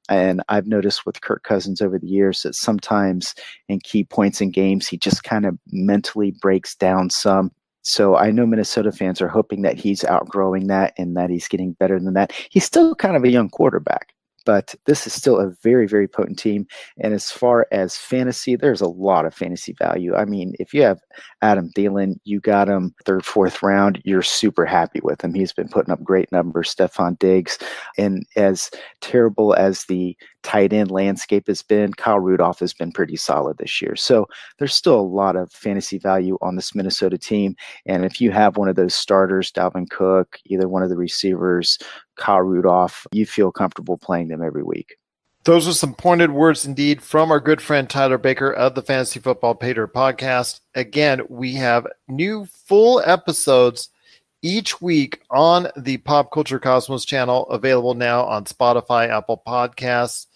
And I've noticed with Kirk Cousins over the years that sometimes in key points in games, he just kind of mentally breaks down some. So I know Minnesota fans are hoping that he's outgrowing that and that he's getting better than that. He's still kind of a young quarterback, but this is still a very, very potent team. And as far as fantasy, there's a lot of fantasy value. I mean, if you have Adam Thielen, you got him third, fourth round, you're super happy with him. He's been putting up great numbers. Stephon Diggs. And as terrible as the tight end landscape has been, Kyle Rudolph has been pretty solid this year. So there's still a lot of fantasy value on this Minnesota team. And if you have one of those starters, Dalvin Cook, either one of the receivers, Kyle Rudolph, you feel comfortable playing them every week. Those are some pointed words indeed from our good friend Tyler Baker of the Fantasy Football Paydirt Podcast. Again, we have new full episodes each week on the Pop Culture Cosmos channel, available now on Spotify, Apple Podcasts,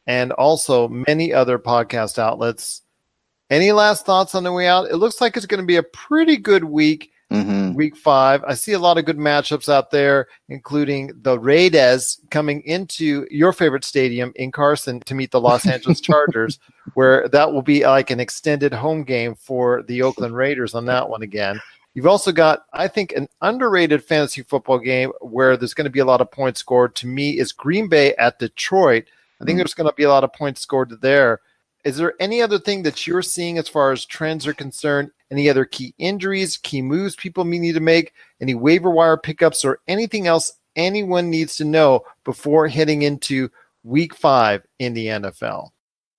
and also many other podcast outlets. Any last thoughts on the way out? It looks like it's going to be a pretty good week. Week 5. I see a lot of good matchups out there, including the Raiders coming into your favorite stadium in Carson to meet the Los Angeles Chargers, where that will be like an extended home game for the Oakland Raiders on that one again. You've also got, I think, an underrated fantasy football game where there's going to be a lot of points scored. To me, is Green Bay at Detroit. I think there's going to be a lot of points scored there. Is there any other thing that you're seeing as far as trends are concerned? Any other key injuries, key moves people may need to make, any waiver wire pickups, or anything else anyone needs to know before heading into week 5 in the NFL?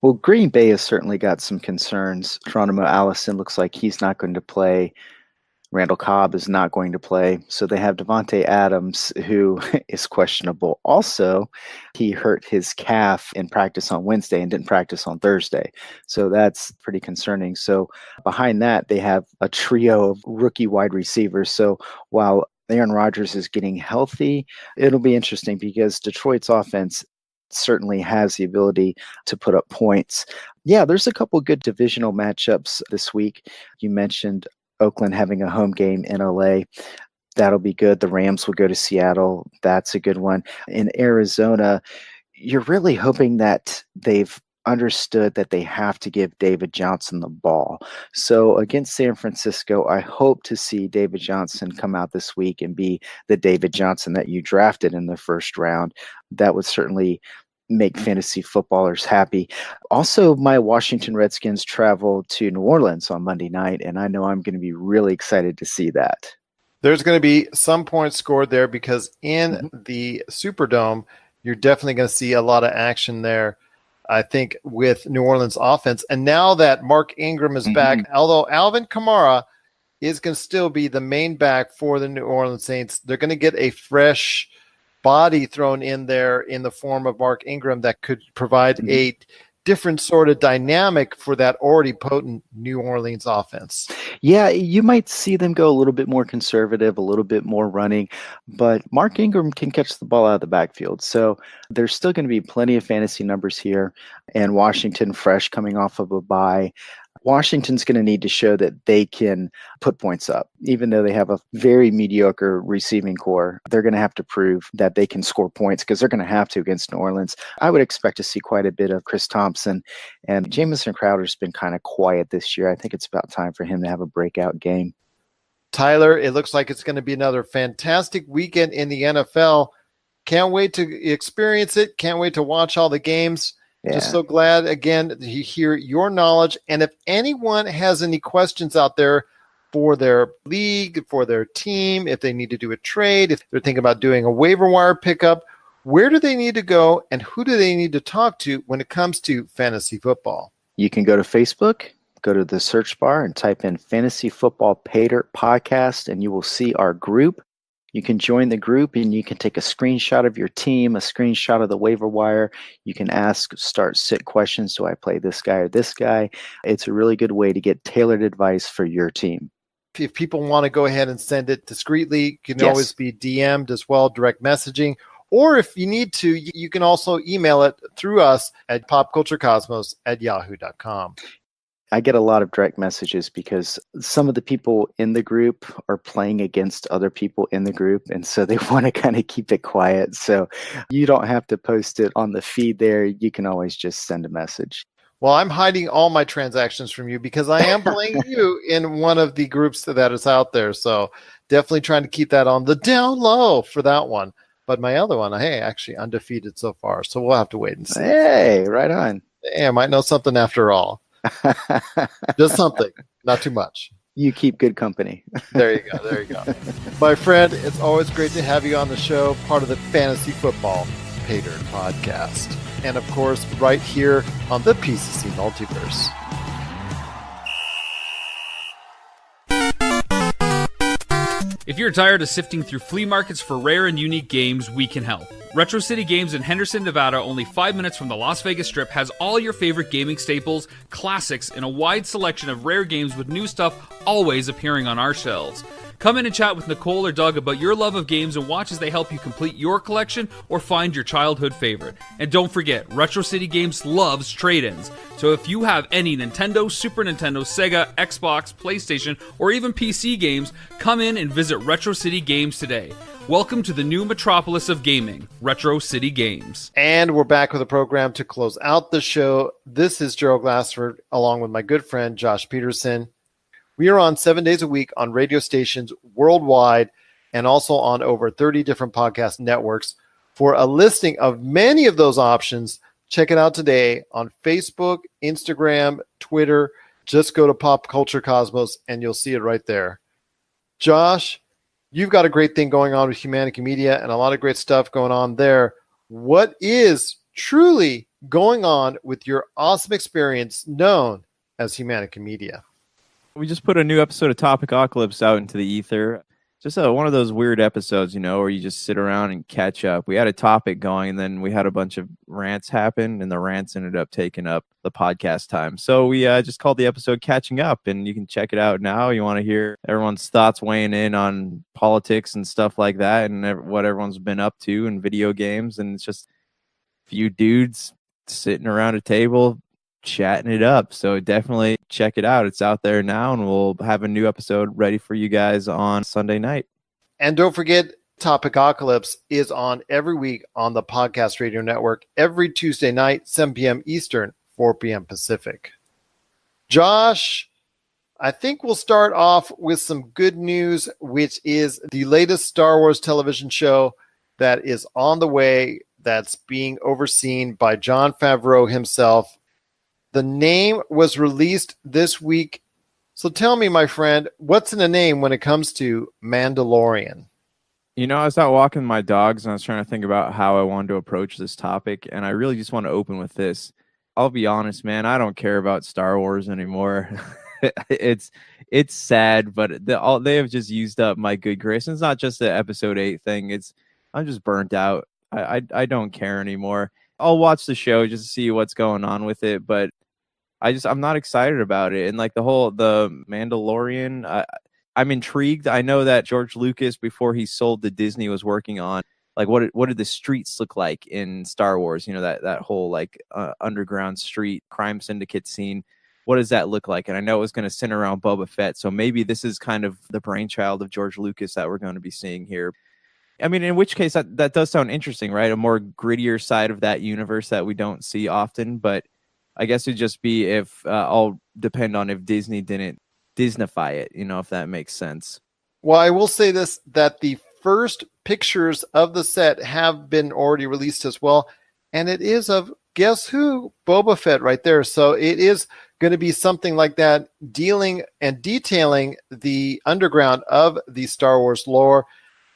Well, Green Bay has certainly got some concerns. Geronimo Allison looks like he's not going to play. Randall Cobb is not going to play. So they have Devontae Adams, who is questionable. Also, he hurt his calf in practice on Wednesday and didn't practice on Thursday. So that's pretty concerning. So behind that, they have a trio of rookie wide receivers. So while Aaron Rodgers is getting healthy, it'll be interesting because Detroit's offense certainly has the ability to put up points. Yeah, there's a couple good divisional matchups this week. You mentioned Oakland having a home game in LA. That'll be good. The Rams will go to Seattle. That's a good one. In Arizona, you're really hoping that they've understood that they have to give David Johnson the ball. So against San Francisco, I hope to see David Johnson come out this week and be the David Johnson that you drafted in the first round. That would certainly make fantasy footballers happy. Also, my Washington Redskins travel to New Orleans on Monday night, and I know I'm going to be really excited to see that. There's going to be some points scored there because in the Superdome, you're definitely going to see a lot of action there, I think, with New Orleans offense. And now that Mark Ingram is back, although Alvin Kamara is going to still be the main back for the New Orleans Saints, they're going to get a fresh body thrown in there in the form of Mark Ingram that could provide a different sort of dynamic for that already potent New Orleans offense. Yeah, you might see them go a little bit more conservative, a little bit more running, but Mark Ingram can catch the ball out of the backfield. So there's still going to be plenty of fantasy numbers here, and Washington fresh coming off of a bye. Washington's going to need to show that they can put points up. Even though they have a very mediocre receiving core, they're going to have to prove that they can score points because they're going to have to against New Orleans. I would expect to see quite a bit of Chris Thompson, and Jamison Crowder's been kind of quiet this year. I think it's about time for him to have a breakout game. Tyler, it looks like it's going to be another fantastic weekend in the NFL. Can't wait to experience it. Can't wait to watch all the games. Yeah. Just so glad, again, to hear your knowledge. And if anyone has any questions out there for their league, for their team, if they need to do a trade, if they're thinking about doing a waiver wire pickup, where do they need to go and who do they need to talk to when it comes to fantasy football? You can go to Facebook, go to the search bar and type in Fantasy Football Paydirt Podcast, and you will see our group. You can join the group and you can take a screenshot of your team, a screenshot of the waiver wire. You can ask, start, sit questions. Do I play this guy or this guy? It's a really good way to get tailored advice for your team. If people want to go ahead and send it discreetly, it can always be DM'd as well, direct messaging. Or if you need to, you can also email it through us at popculturecosmos@yahoo.com. I get a lot of direct messages because some of the people in the group are playing against other people in the group, and so they want to kind of keep it quiet. So you don't have to post it on the feed there. You can always just send a message. Well, I'm hiding all my transactions from you because I am playing you in one of the groups that is out there. So definitely trying to keep that on the down low for that one. But my other one, hey, actually undefeated so far. So we'll have to wait and see. Hey, right on. Hey, I might know something after all. Just something, not too much. You keep good company. There you go. There you go. My friend, it's always great to have you on the show, part of the Fantasy Football Paydirt Podcast. And of course, right here on the PCC Multiverse. If you're tired of sifting through flea markets for rare and unique games, we can help. Retro City Games in Henderson, Nevada, only 5 minutes from the Las Vegas Strip, has all your favorite gaming staples, classics, and a wide selection of rare games with new stuff always appearing on our shelves. Come in and chat with Nicole or Doug about your love of games and watch as they help you complete your collection or find your childhood favorite. And don't forget, Retro City Games loves trade-ins. So if you have any Nintendo, Super Nintendo, Sega, Xbox, PlayStation, or even PC games, come in and visit Retro City Games today. Welcome to the new metropolis of gaming, Retro City Games. And we're back with a program to close out the show. This is Gerald Glassford, along with my good friend Josh Peterson. We are on 7 days a week on radio stations worldwide and also on over 30 different podcast networks. For a listing of many of those options, check it out today on Facebook, Instagram, Twitter. Just go to Pop Culture Cosmos and you'll see it right there. Josh, you've got a great thing going on with Humanity Media and a lot of great stuff going on there. What is truly going on with your awesome experience known as Humanity Media? We just put a new episode of Topicocalypse out into the ether. Just one of those weird episodes, where you just sit around and catch up. We had a topic going, and then we had a bunch of rants happen, and the rants ended up taking up the podcast time. So we just called the episode Catching Up, and you can check it out now. You want to hear everyone's thoughts weighing in on politics and stuff like that, and what everyone's been up to in video games. And it's just a few dudes sitting around a table chatting it up. So definitely check it out. It's out there now, and we'll have a new episode ready for you guys on Sunday night. And don't forget, Topicocalypse is on every week on the Podcast Radio Network every Tuesday night, 7 p.m. Eastern, 4 p.m. Pacific. Josh, I think we'll start off with some good news, which is the latest Star Wars television show that is on the way, that's being overseen by Jon Favreau himself. The name was released this week. So tell me, my friend, what's in a name when it comes to Mandalorian? I was out walking my dogs and I was trying to think about how I wanted to approach this topic. And I really just want to open with this. I'll be honest, man, I don't care about Star Wars anymore. It's sad, but they have just used up my good grace. And it's not just the episode 8 thing. I'm just burnt out. I don't care anymore. I'll watch the show just to see what's going on with it, but I'm not excited about it. And like the Mandalorian, I'm intrigued. I know that George Lucas, before he sold to Disney, was working on like what did the streets look like in Star Wars? That whole underground street crime syndicate scene. What does that look like? And I know it was going to center around Boba Fett. So maybe this is kind of the brainchild of George Lucas that we're going to be seeing here. I mean, in which case that does sound interesting, right? A more grittier side of that universe that we don't see often, but I guess it'd just be if all depend on if Disney didn't Disneyfy it, if that makes sense. Well, I will say this, that the first pictures of the set have been already released as well. And it is of, guess who? Boba Fett right there. So it is going to be something like that, dealing and detailing the underground of the Star Wars lore.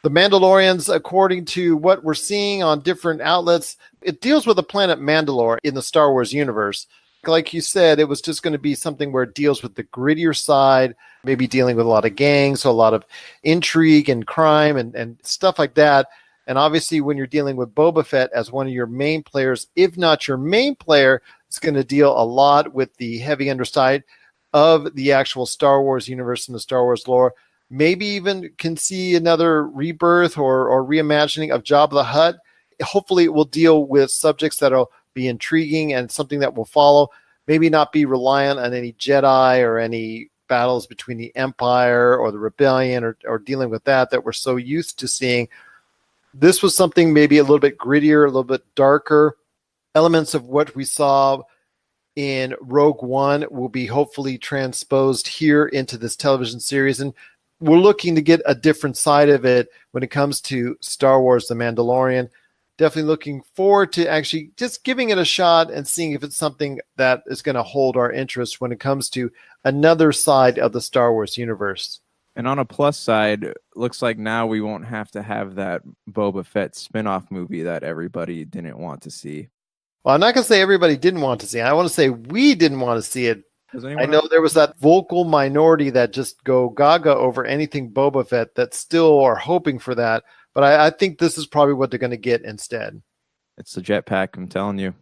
The Mandalorians, according to what we're seeing on different outlets, it deals with the planet Mandalore in the Star Wars universe. Like you said, it was just going to be something where it deals with the grittier side, maybe dealing with a lot of gangs, so a lot of intrigue and crime and stuff like that. And obviously, when you're dealing with Boba Fett as one of your main players, if not your main player, it's going to deal a lot with the heavy underside of the actual Star Wars universe and the Star Wars lore. Maybe even can see another rebirth or reimagining of Jabba the Hutt. Hopefully it will deal with subjects that will be intriguing and something that will follow. Maybe not be reliant on any Jedi or any battles between the Empire or the Rebellion or dealing with that we're so used to seeing. This was something maybe a little bit grittier, a little bit darker. Elements of what we saw in Rogue One will be hopefully transposed here into this television series. And we're looking to get a different side of it when it comes to Star Wars, The Mandalorian. Definitely looking forward to actually just giving it a shot and seeing if it's something that is going to hold our interest when it comes to another side of the Star Wars universe. And on a plus side, looks like now we won't have to have that Boba Fett spinoff movie that everybody didn't want to see. Well, I'm not going to say everybody didn't want to see it. I want to say we didn't want to see it. I know there was that vocal minority that just go gaga over anything Boba Fett that still are hoping for that. But I think this is probably what they're going to get instead. It's the jetpack, I'm telling you.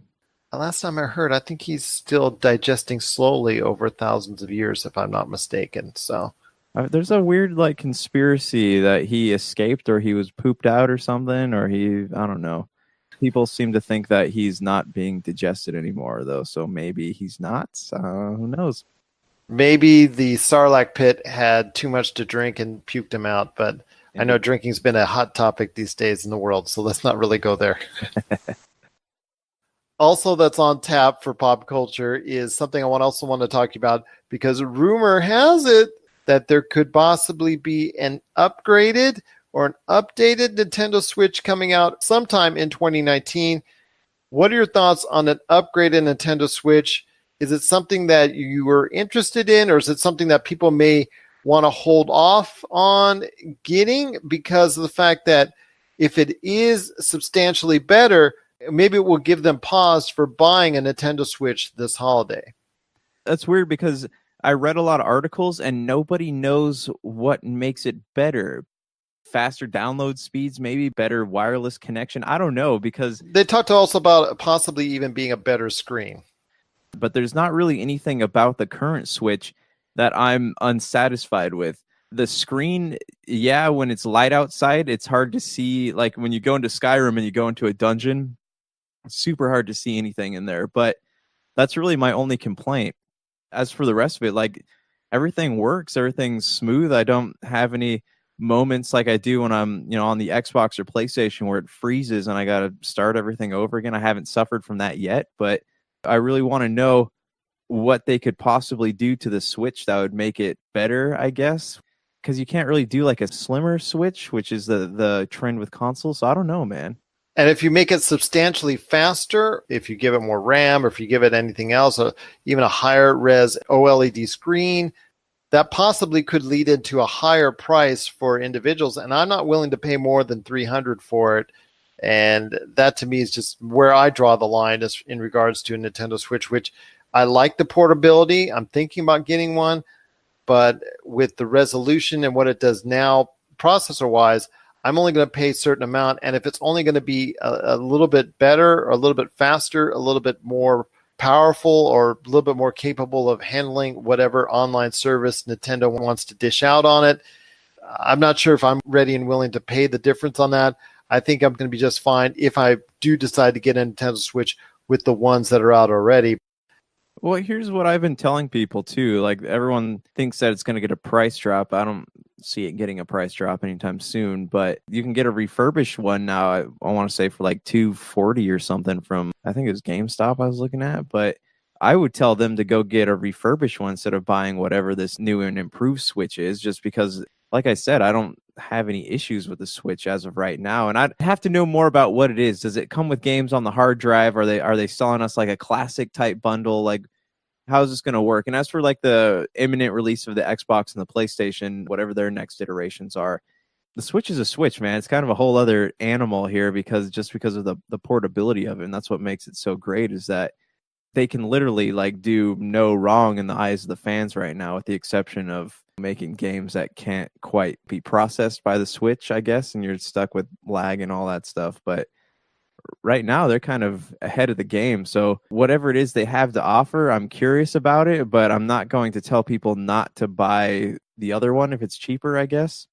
Last time I heard, I think he's still digesting slowly over thousands of years, if I'm not mistaken. So there's a weird like conspiracy that he escaped or he was pooped out or something, or I don't know. People seem to think that he's not being digested anymore, though. So maybe he's not. Who knows? Maybe the Sarlacc pit had too much to drink and puked him out. But I know drinking's been a hot topic these days in the world, so let's not really go there. Also, that's on tap for pop culture is something I also want to talk about, because rumor has it that there could possibly be an upgraded or an updated Nintendo Switch coming out sometime in 2019. What are your thoughts on an upgraded Nintendo Switch? Is it something that you were interested in, or is it something that people may want to hold off on getting because of the fact that if it is substantially better, maybe it will give them pause for buying a Nintendo Switch this holiday? That's weird because I read a lot of articles and nobody knows what makes it better. Faster download speeds, maybe better wireless connection. I don't know, because they talked also about possibly even being a better screen. But there's not really anything about the current Switch that I'm unsatisfied with. The screen, yeah, when it's light outside, it's hard to see. Like when you go into Skyrim and you go into a dungeon, it's super hard to see anything in there. But that's really my only complaint. As for the rest of it, like everything works, everything's smooth. I don't have any moments like I do when I'm, on the Xbox or PlayStation where it freezes and I got to start everything over again. I haven't suffered from that yet, but I really want to know what they could possibly do to the Switch that would make it better, I guess, because you can't really do like a slimmer Switch, which is the trend with consoles. So I don't know, man. And if you make it substantially faster, if you give it more RAM, or if you give it anything else, even a higher res OLED screen, that possibly could lead into a higher price for individuals. And I'm not willing to pay more than $300 for it. And that to me is just where I draw the line is in regards to a Nintendo Switch, which I like the portability. I'm thinking about getting one, but with the resolution and what it does now, processor-wise, I'm only going to pay a certain amount. And if it's only going to be a little bit better or a little bit faster, a little bit more powerful or a little bit more capable of handling whatever online service Nintendo wants to dish out on it, I'm not sure if I'm ready and willing to pay the difference on that. I think I'm going to be just fine if I do decide to get a Nintendo Switch with the ones that are out already. Well, here's what I've been telling people too. Like everyone thinks that it's going to get a price drop. I don't see it getting a price drop anytime soon, but you can get a refurbished one now. I want to say for like $240 or something from, I think it was GameStop I was looking at, but I would tell them to go get a refurbished one instead of buying whatever this new and improved Switch is, just because, like I said, I don't have any issues with the Switch as of right now, and I'd have to know more about what it is. Does it come with games on the hard drive? Are they selling us like a classic type bundle? Like, how is this going to work? And as for like the imminent release of the Xbox and the PlayStation, whatever their next iterations are, the Switch is a Switch, man. It's kind of a whole other animal here because of the portability of it, and that's what makes it so great is that they can literally like do no wrong in the eyes of the fans right now, with the exception of making games that can't quite be processed by the Switch, I guess, and you're stuck with lag and all that stuff. But right now they're kind of ahead of the game. So whatever it is they have to offer, I'm curious about it, but I'm not going to tell people not to buy the other one if it's cheaper, I guess.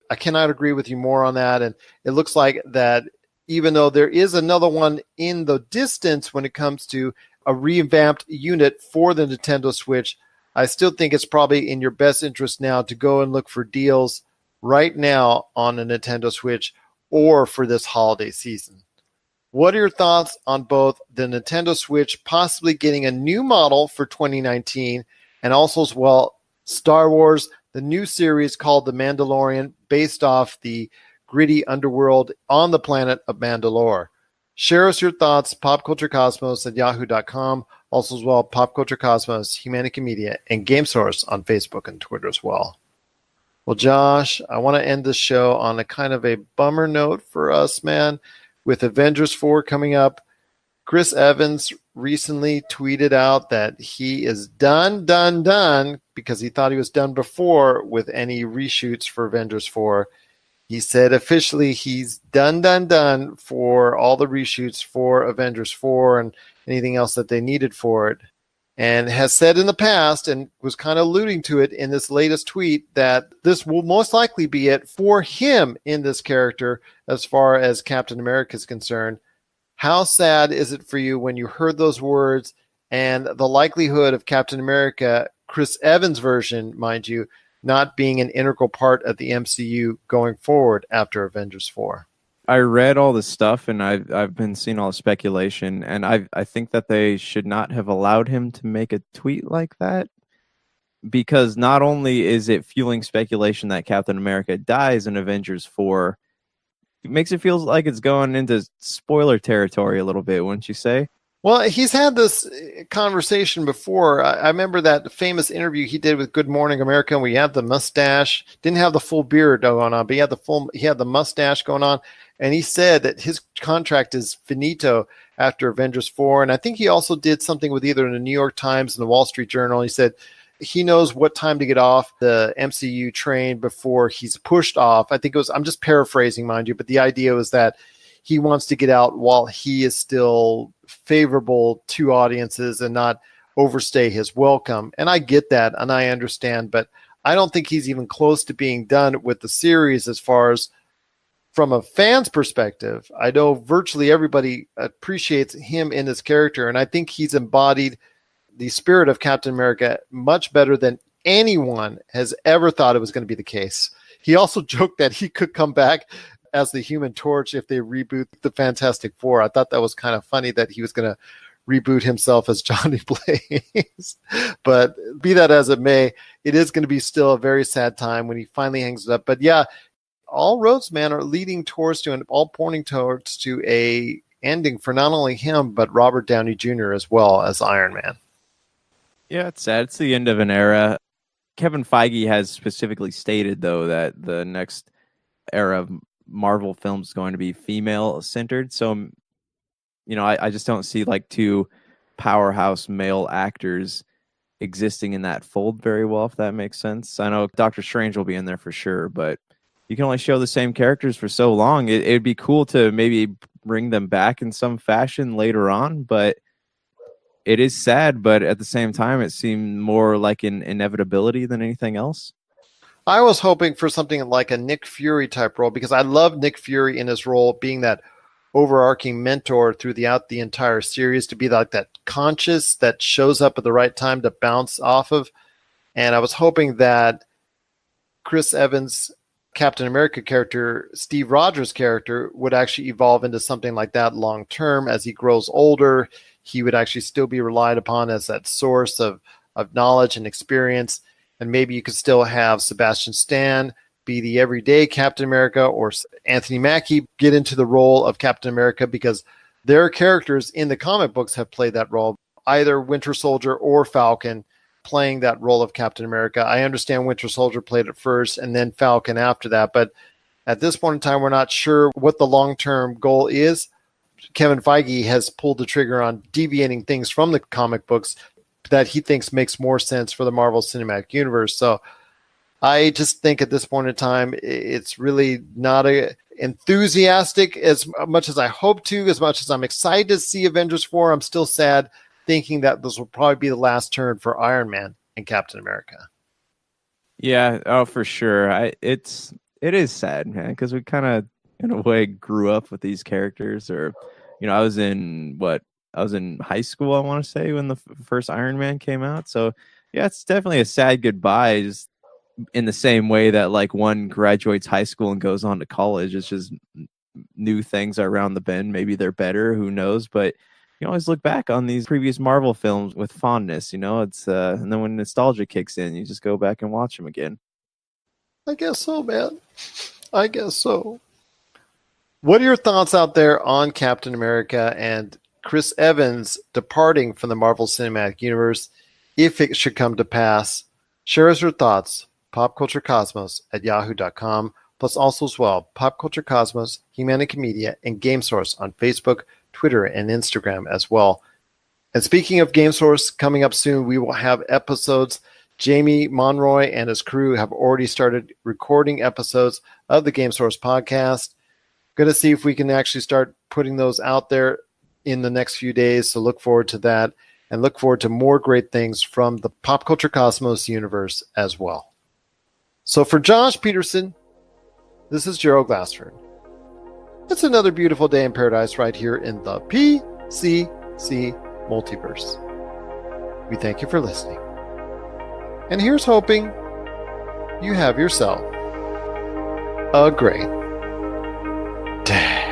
I cannot agree with you more on that. And it looks like that even though there is another one in the distance when it comes to a revamped unit for the Nintendo Switch, I still think it's probably in your best interest now to go and look for deals right now on a Nintendo Switch or for this holiday season. What are your thoughts on both the Nintendo Switch possibly getting a new model for 2019 and also as well Star Wars, the new series called The Mandalorian, based off the gritty underworld on the planet of Mandalore? Share us your thoughts, popculturecosmos@yahoo.com. Also as well, Pop Culture Cosmos, Humanica Media, and Game Source on Facebook and Twitter as well. Well, Josh, I want to end this show on a kind of a bummer note for us, man. With Avengers 4 coming up, Chris Evans recently tweeted out that he is done, because he thought he was done before with any reshoots for Avengers 4. He said officially he's done for all the reshoots for Avengers 4 and anything else that they needed for it. And has said in the past, and was kind of alluding to it in this latest tweet, that this will most likely be it for him in this character as far as Captain America is concerned. How sad is it for you when you heard those words and the likelihood of Captain America, Chris Evans' version, mind you, not being an integral part of the MCU going forward after Avengers 4? I read all the stuff, and I've been seeing all the speculation, and I think that they should not have allowed him to make a tweet like that, because not only is it fueling speculation that Captain America dies in Avengers 4, it makes it feel like it's going into spoiler territory a little bit, wouldn't you say? Well, he's had this conversation before. I remember that famous interview he did with Good Morning America, where he had the mustache, didn't have the full beard going on, but he had the mustache going on. And he said that his contract is finito after Avengers 4. And I think he also did something with either the New York Times and the Wall Street Journal. He said he knows what time to get off the MCU train before he's pushed off. I think it was, I'm just paraphrasing, mind you, but the idea was that he wants to get out while he is still favorable to audiences and not overstay his welcome. And I get that, and I understand, but I don't think he's even close to being done with the series as far as from a fan's perspective. I know virtually everybody appreciates him in his character, and I think he's embodied the spirit of Captain America much better than anyone has ever thought it was going to be the case. He also joked that he could come back as the Human Torch if they reboot the Fantastic Four. I thought that was kind of funny that he was going to reboot himself as Johnny Blaze. But be that as it may, it is going to be still a very sad time when he finally hangs it up. But yeah, all roads, man, are leading towards to and all pointing towards to a ending for not only him, but Robert Downey Jr. as well as Iron Man. Yeah, it's sad. It's the end of an era. Kevin Feige has specifically stated, though, that the next era of Marvel films is going to be female-centered. So, I just don't see like two powerhouse male actors existing in that fold very well, if that makes sense. I know Doctor Strange will be in there for sure, but you can only show the same characters for so long. It'd be cool to maybe bring them back in some fashion later on, but it is sad. But at the same time, it seemed more like an inevitability than anything else. I was hoping for something like a Nick Fury type role, because I love Nick Fury in his role being that overarching mentor throughout the entire series, to be like that conscious that shows up at the right time to bounce off of. And I was hoping that Chris Evans' Captain America character, Steve Rogers' character, would actually evolve into something like that long term. As he grows older, he would actually still be relied upon as that source of knowledge and experience. And maybe you could still have Sebastian Stan be the everyday Captain America, or Anthony Mackie get into the role of Captain America, because their characters in the comic books have played that role, either Winter Soldier or Falcon playing that role of Captain America. I understand Winter Soldier played it first and then Falcon after that, but at this point in time, we're not sure what the long-term goal is. Kevin Feige has pulled the trigger on deviating things from the comic books that he thinks makes more sense for the Marvel Cinematic Universe. So I just think at this point in time, it's really not enthusiastic as much as I hope to, as much as I'm excited to see Avengers 4. I'm still sad thinking that this will probably be the last turn for Iron Man and Captain America. Yeah, oh, for sure. It is sad, man, because we kind of, in a way, grew up with these characters. Or, I was in high school, I want to say, when the first Iron Man came out. So yeah, it's definitely a sad goodbye, just in the same way that like one graduates high school and goes on to college. It's just new things are around the bend. Maybe they're better, who knows? But you always look back on these previous Marvel films with fondness. It's and then when nostalgia kicks in, you just go back and watch them again. I guess so, man. I guess so. What are your thoughts out there on Captain America and Chris Evans departing from the Marvel Cinematic Universe, if it should come to pass? Share us your thoughts. popculturecosmos@yahoo.com, plus also as well Pop Culture Cosmos, Humanica Media, and Game Source on Facebook, Twitter, and Instagram as well. And speaking of Game Source, coming up soon, we will have episodes Jamie Monroy and his crew have already started recording episodes of the Game Source podcast. Going to see if we can actually start putting those out there in the next few days. So look forward to that, and look forward to more great things from the Pop Culture Cosmos universe as well. So for Josh Peterson, this is Gerald Glassford. It's another beautiful day in paradise right here in the PCC Multiverse. We thank you for listening. And here's hoping you have yourself a great day.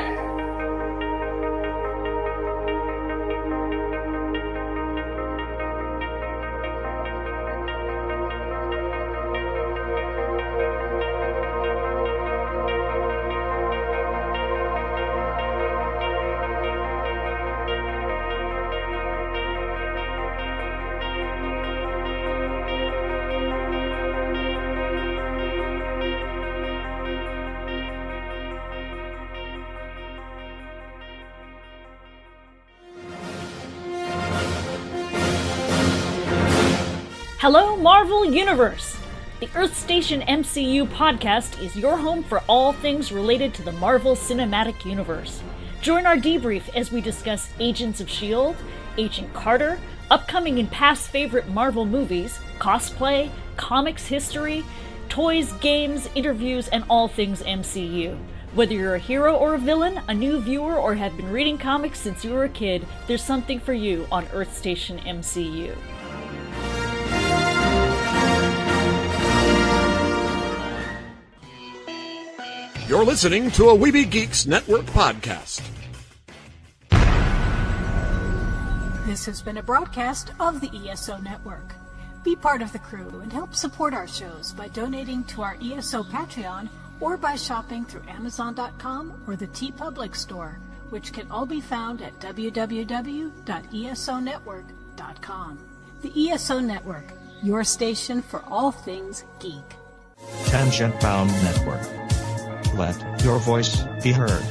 Hello, Marvel Universe! The Earth Station MCU podcast is your home for all things related to the Marvel Cinematic Universe. Join our debrief as we discuss Agents of S.H.I.E.L.D., Agent Carter, upcoming and past favorite Marvel movies, cosplay, comics history, toys, games, interviews, and all things MCU. Whether you're a hero or a villain, a new viewer, or have been reading comics since you were a kid, there's something for you on Earth Station MCU. You're listening to a Weeby Geeks Network podcast. This has been a broadcast of the ESO Network. Be part of the crew and help support our shows by donating to our ESO Patreon or by shopping through Amazon.com or the TeePublic store, which can all be found at www.esonetwork.com. The ESO Network, your station for all things geek. Tangent Bound Network. Let your voice be heard.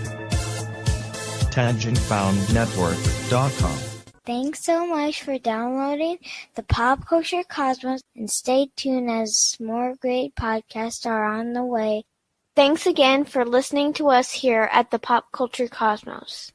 TangentBoundNetwork.com. Thanks so much for downloading the Pop Culture Cosmos, and stay tuned as more great podcasts are on the way. Thanks again for listening to us here at the Pop Culture Cosmos.